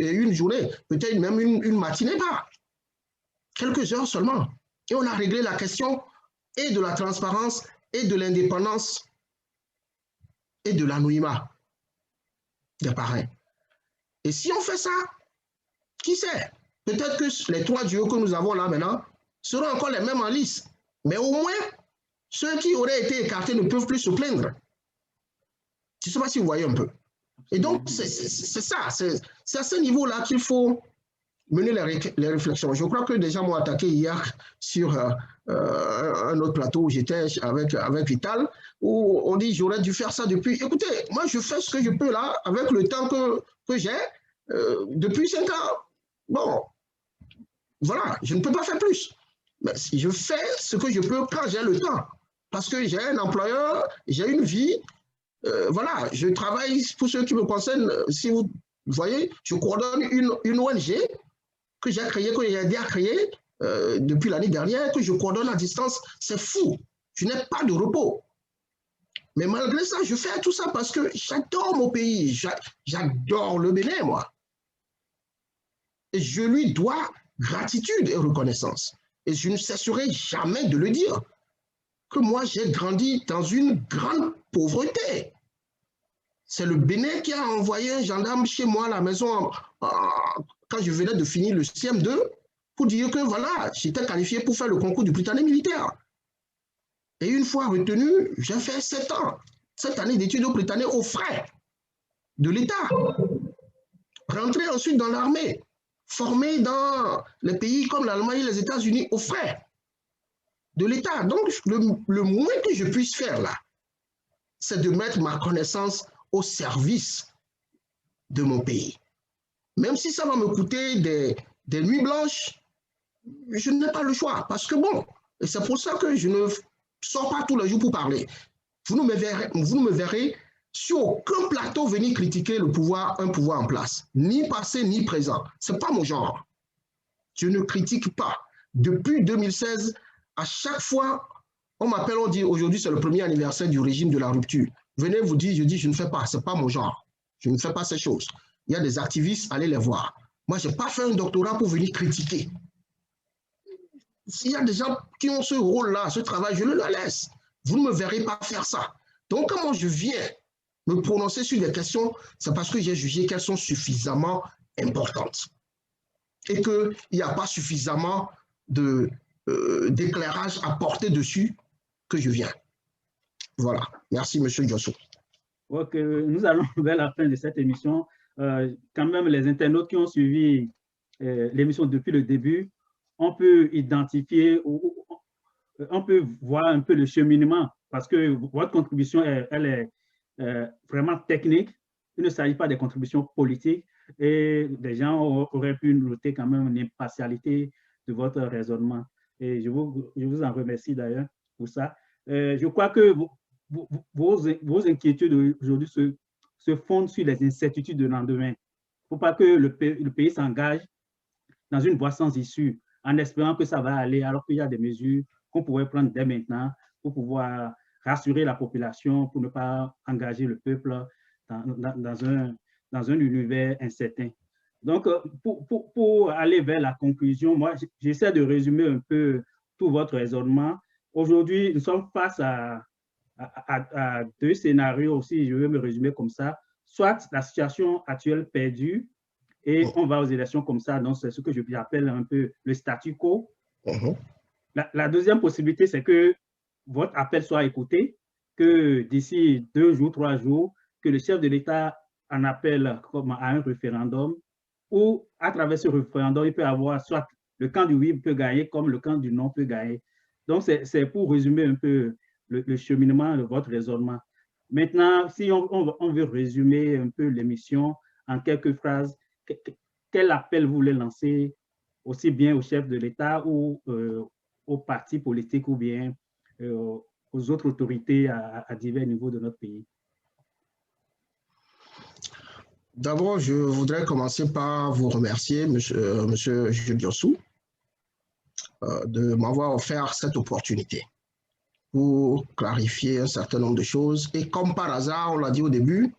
peut-être même une matinée, pas. Quelques heures seulement. Et on a réglé la question et de la transparence et de l'indépendance et de l'anonymat des parrains. Et si on fait ça, qui sait? Peut-être que les 3 duos que nous avons là maintenant seront encore les mêmes en lice. Mais au moins, ceux qui auraient été écartés ne peuvent plus se plaindre. Je ne sais pas si vous voyez un peu. Et donc, c'est ça. C'est à ce niveau-là qu'il faut mener les réflexions. Je crois que des gens m'ont attaqué hier sur un autre plateau où j'étais avec Vital, où on dit j'aurais dû faire ça depuis. Écoutez, moi, je fais ce que je peux là, avec le temps que j'ai, depuis 5 ans. Bon, voilà, je ne peux pas faire plus. Mais je fais ce que je peux quand j'ai le temps. Parce que j'ai un employeur, j'ai une vie. Voilà, je travaille pour ceux qui me concernent. Si vous voyez, je coordonne une ONG que j'ai créée, que j'ai aidé à créer depuis l'année dernière, que je coordonne à distance. C'est fou. Je n'ai pas de repos. Mais malgré ça, je fais tout ça parce que j'adore mon pays. J'adore le Bénin, moi. Et je lui dois gratitude et reconnaissance. Et je ne cesserai jamais de le dire, que moi, j'ai grandi dans une grande pauvreté. C'est le Bénin qui a envoyé un gendarme chez moi à la maison quand je venais de finir le CM2 pour dire que voilà, j'étais qualifié pour faire le concours du Britannique militaire. Et une fois retenu, j'ai fait 7 ans, 7 années d'études au Britannique aux frais de l'État. Rentré ensuite dans l'armée, formé dans les pays comme l'Allemagne et les États-Unis aux frais de l'État. Donc, le moins que je puisse faire là, c'est de mettre ma connaissance au service de mon pays. Même si ça va me coûter des nuits blanches, je n'ai pas le choix. Parce que bon, et c'est pour ça que je ne sors pas tous les jours pour parler. Vous ne me verrez sur aucun plateau venir critiquer un pouvoir en place. Ni passé, ni présent. Ce n'est pas mon genre. Je ne critique pas. Depuis 2016, à chaque fois, on m'appelle, on dit aujourd'hui c'est le premier anniversaire du régime de la rupture. Venez vous dire, je dis je ne fais pas, ce n'est pas mon genre. Je ne fais pas ces choses. Il y a des activistes, allez les voir. Moi, je n'ai pas fait un doctorat pour venir critiquer. S'il y a des gens qui ont ce rôle-là, ce travail, je le laisse. Vous ne me verrez pas faire ça. Donc, comment je viens me prononcer sur des questions, c'est parce que j'ai jugé qu'elles sont suffisamment importantes et qu'il n'y a pas suffisamment d'éclairage à porter dessus que je viens. Voilà. Merci, M. Diosso. Ok, nous allons vers la fin de cette émission. Quand même, les internautes qui ont suivi l'émission depuis le début, on peut identifier, on peut voir un peu le cheminement parce que votre contribution, elle est vraiment technique. Il ne s'agit pas des contributions politiques et les gens auraient pu noter quand même l'impartialité de votre raisonnement. Et je vous en remercie d'ailleurs pour ça. Je crois que vos inquiétudes aujourd'hui se fondent sur les incertitudes de lendemain. Il ne faut pas que le pays s'engage dans une voie sans issue en espérant que ça va aller alors qu'il y a des mesures qu'on pourrait prendre dès maintenant pour pouvoir rassurer la population, pour ne pas engager le peuple dans un univers incertain. Donc, pour aller vers la conclusion, moi, j'essaie de résumer un peu tout votre raisonnement. Aujourd'hui, nous sommes face à deux scénarios aussi, je vais me résumer comme ça. Soit la situation actuelle perdure et on va aux élections comme ça, donc c'est ce que j'appelle un peu le statu quo. La deuxième possibilité, c'est que votre appel soit écouté, que d'ici 2 jours, 3 jours, que le chef de l'État en appelle comme à un référendum, ou à travers ce référendum, il peut avoir soit le camp du oui peut gagner, comme le camp du non peut gagner. Donc, c'est pour résumer un peu le cheminement de votre raisonnement. Maintenant, si on veut résumer un peu l'émission en quelques phrases, quel appel vous voulez lancer aussi bien au chef de l'État ou aux partis politiques ou bien aux autres autorités à divers niveaux de notre pays? D'abord, je voudrais commencer par vous remercier, monsieur Jules Diosso, de m'avoir offert cette opportunité pour clarifier un certain nombre de choses. Et comme par hasard, on l'a dit au début,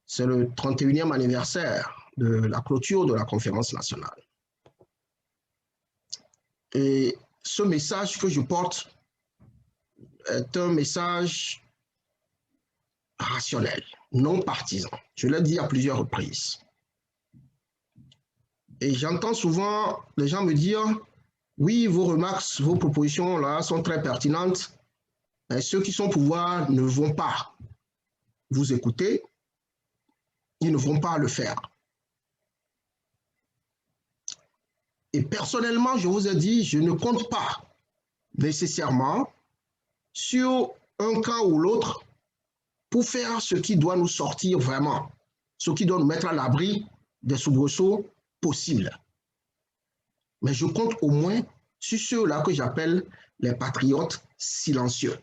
c'est le 31e anniversaire de la clôture de la conférence nationale. Et ce message que je porte est un message rationnel, non partisan. Je l'ai dit à plusieurs reprises. Et j'entends souvent les gens me dire, oui, vos remarques, vos propositions là sont très pertinentes, mais ceux qui sont au pouvoir ne vont pas vous écouter, ils ne vont pas le faire. Et personnellement, je vous ai dit, je ne compte pas nécessairement sur un camp ou l'autre pour faire ce qui doit nous sortir vraiment, ce qui doit nous mettre à l'abri des soubresauts possibles. Mais je compte au moins sur ceux-là que j'appelle les patriotes silencieux.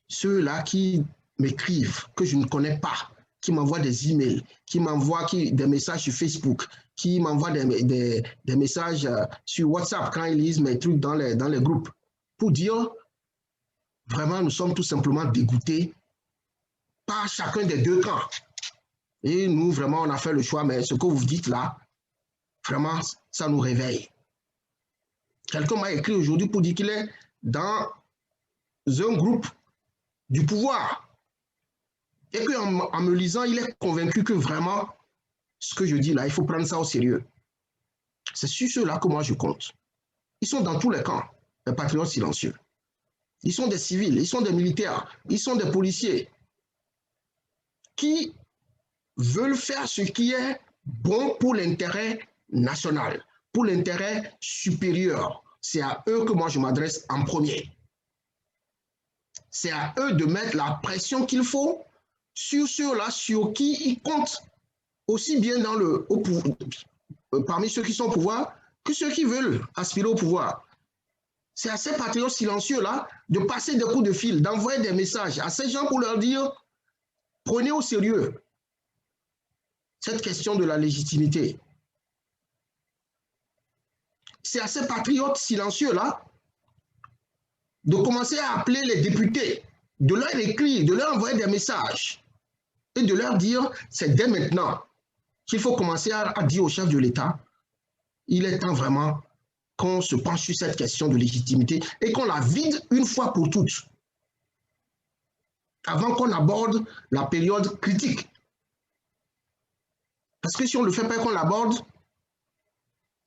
Ceux-là qui m'écrivent, que je ne connais pas, qui m'envoient des emails, qui m'envoient des messages sur Facebook, qui m'envoient des messages sur WhatsApp quand ils lisent mes trucs dans les groupes, pour dire, vraiment, nous sommes tout simplement dégoûtés par chacun des deux camps. Et nous, vraiment, on a fait le choix, mais ce que vous dites là, vraiment, ça nous réveille. Quelqu'un m'a écrit aujourd'hui pour dire qu'il est dans un groupe du pouvoir. Et qu'en me lisant, il est convaincu que vraiment, ce que je dis là, il faut prendre ça au sérieux. C'est sur ceux-là que moi je compte. Ils sont dans tous les camps, les patriotes silencieux. Ils sont des civils, ils sont des militaires, ils sont des policiers qui veulent faire ce qui est bon pour l'intérêt national, pour l'intérêt supérieur. C'est à eux que moi je m'adresse en premier. C'est à eux de mettre la pression qu'il faut sur ceux-là sur qui ils comptent, aussi bien parmi ceux qui sont au pouvoir que ceux qui veulent aspirer au pouvoir. C'est à ces patriotes silencieux-là de passer des coups de fil, d'envoyer des messages à ces gens pour leur dire « Prenez au sérieux cette question de la légitimité. c'est à ces patriotes silencieux-là de commencer à appeler les députés, de leur écrire, de leur envoyer des messages et de leur dire, c'est dès maintenant qu'il faut commencer à dire au chef de l'État, il est temps vraiment qu'on se penche sur cette question de légitimité et qu'on la vide une fois pour toutes, avant qu'on aborde la période critique. Parce que si on ne le fait pas qu'on l'aborde,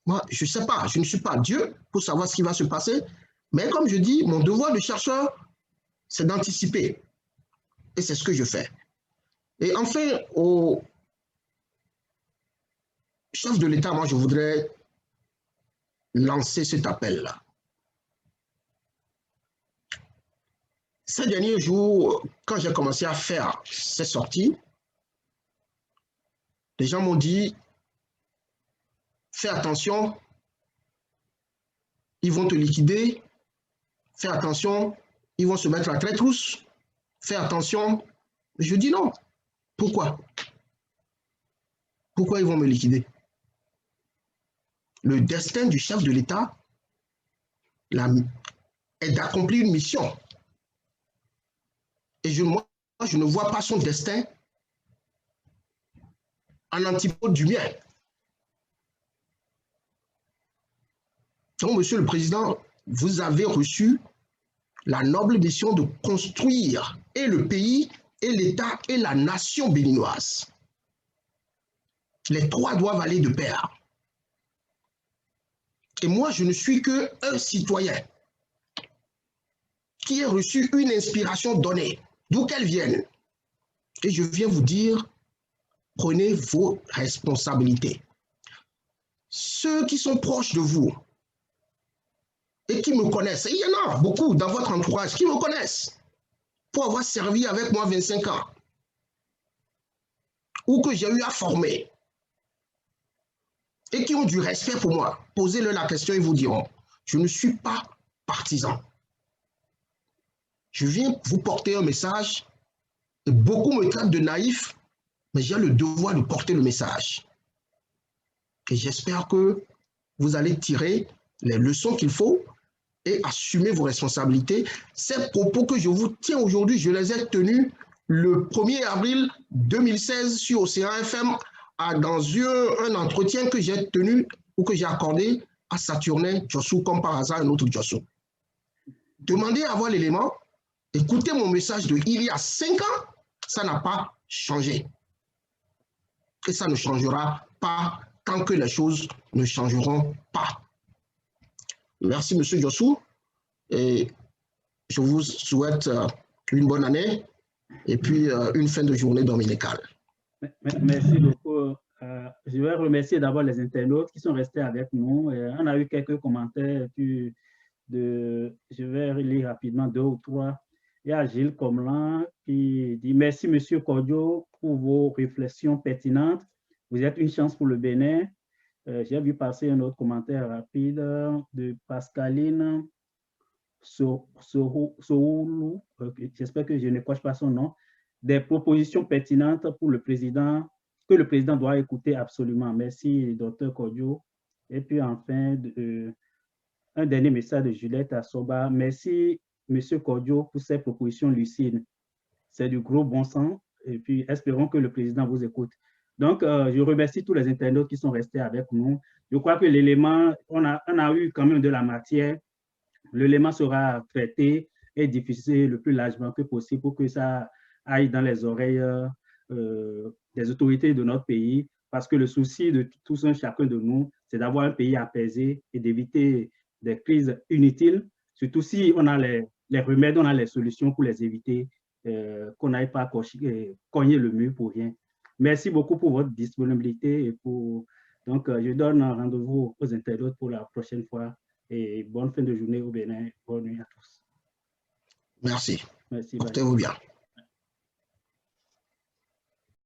moi, je ne sais pas, je ne suis pas Dieu pour savoir ce qui va se passer, mais comme je dis, mon devoir de chercheur, c'est d'anticiper. Et c'est ce que je fais. Et enfin, au chef de l'État, moi, je voudrais lancer cet appel-là. Ces derniers jours, quand j'ai commencé à faire ces sorties, les gens m'ont dit, fais attention, ils vont te liquider, fais attention, ils vont se mettre à traîtrousse, fais attention. Je dis non. Pourquoi? Pourquoi ils vont me liquider? Le destin du chef de l'État est d'accomplir une mission. Et moi, je ne vois pas son destin en antipode du mien. Donc, Monsieur le Président, vous avez reçu la noble mission de construire et le pays, et l'État, et la nation béninoise. Les trois doivent aller de pair. Et moi, je ne suis qu'un citoyen qui a reçu une inspiration donnée, d'où qu'elle vienne. Et je viens vous dire, prenez vos responsabilités. Ceux qui sont proches de vous et qui me connaissent, et il y en a beaucoup dans votre entourage qui me connaissent pour avoir servi avec moi 25 ans ou que j'ai eu à former et qui ont du respect pour moi. Posez-leur la question, ils vous diront, je ne suis pas partisan. Je viens vous porter un message et beaucoup me traitent de naïf, mais j'ai le devoir de porter le message. Et j'espère que vous allez tirer les leçons qu'il faut et assumer vos responsabilités. Ces propos que je vous tiens aujourd'hui, je les ai tenus le 1er avril 2016 sur Océan FM dans un entretien que j'ai tenu ou que j'ai accordé à Saturnin Djossou, comme par hasard un autre Djossou. Demandez à voir l'élément, écoutez mon message de il y a 5 ans, ça n'a pas changé. Et ça ne changera pas tant que les choses ne changeront pas. Merci, M. Djossou, et je vous souhaite une bonne année et puis une fin de journée dominicale. Merci beaucoup. Je vais remercier d'abord les internautes qui sont restés avec nous. On a eu quelques commentaires. Je vais lire rapidement 2 ou 3. Il y a Gilles Comlan qui dit « Merci, M. Kodjo, pour vos réflexions pertinentes. Vous êtes une chance pour le Bénin. » J'ai vu passer un autre commentaire rapide de Pascaline Sohoulou. J'espère que je ne coche pas son nom. Des propositions pertinentes pour le président, que le président doit écouter absolument. Merci, Dr. Kodjo. Et puis enfin, un dernier message de Juliette Assoba. Merci, M. Kodjo, pour ces propositions lucides. C'est du gros bon sens. Et puis, espérons que le président vous écoute. Donc, je remercie tous les internautes qui sont restés avec nous. Je crois que l'élément, on a eu quand même de la matière. L'élément sera traité et diffusé le plus largement que possible pour que ça aille dans les oreilles des autorités de notre pays, parce que le souci de tous un chacun de nous, c'est d'avoir un pays apaisé et d'éviter des crises inutiles, surtout si on a les remèdes, on a les solutions pour les éviter, qu'on n'aille pas cogner le mur pour rien. Merci beaucoup pour votre disponibilité. Et donc, je donne rendez-vous aux internautes pour la prochaine fois. Et bonne fin de journée au Bénin. Bonne nuit à tous. Merci. Merci. Portez-vous bien.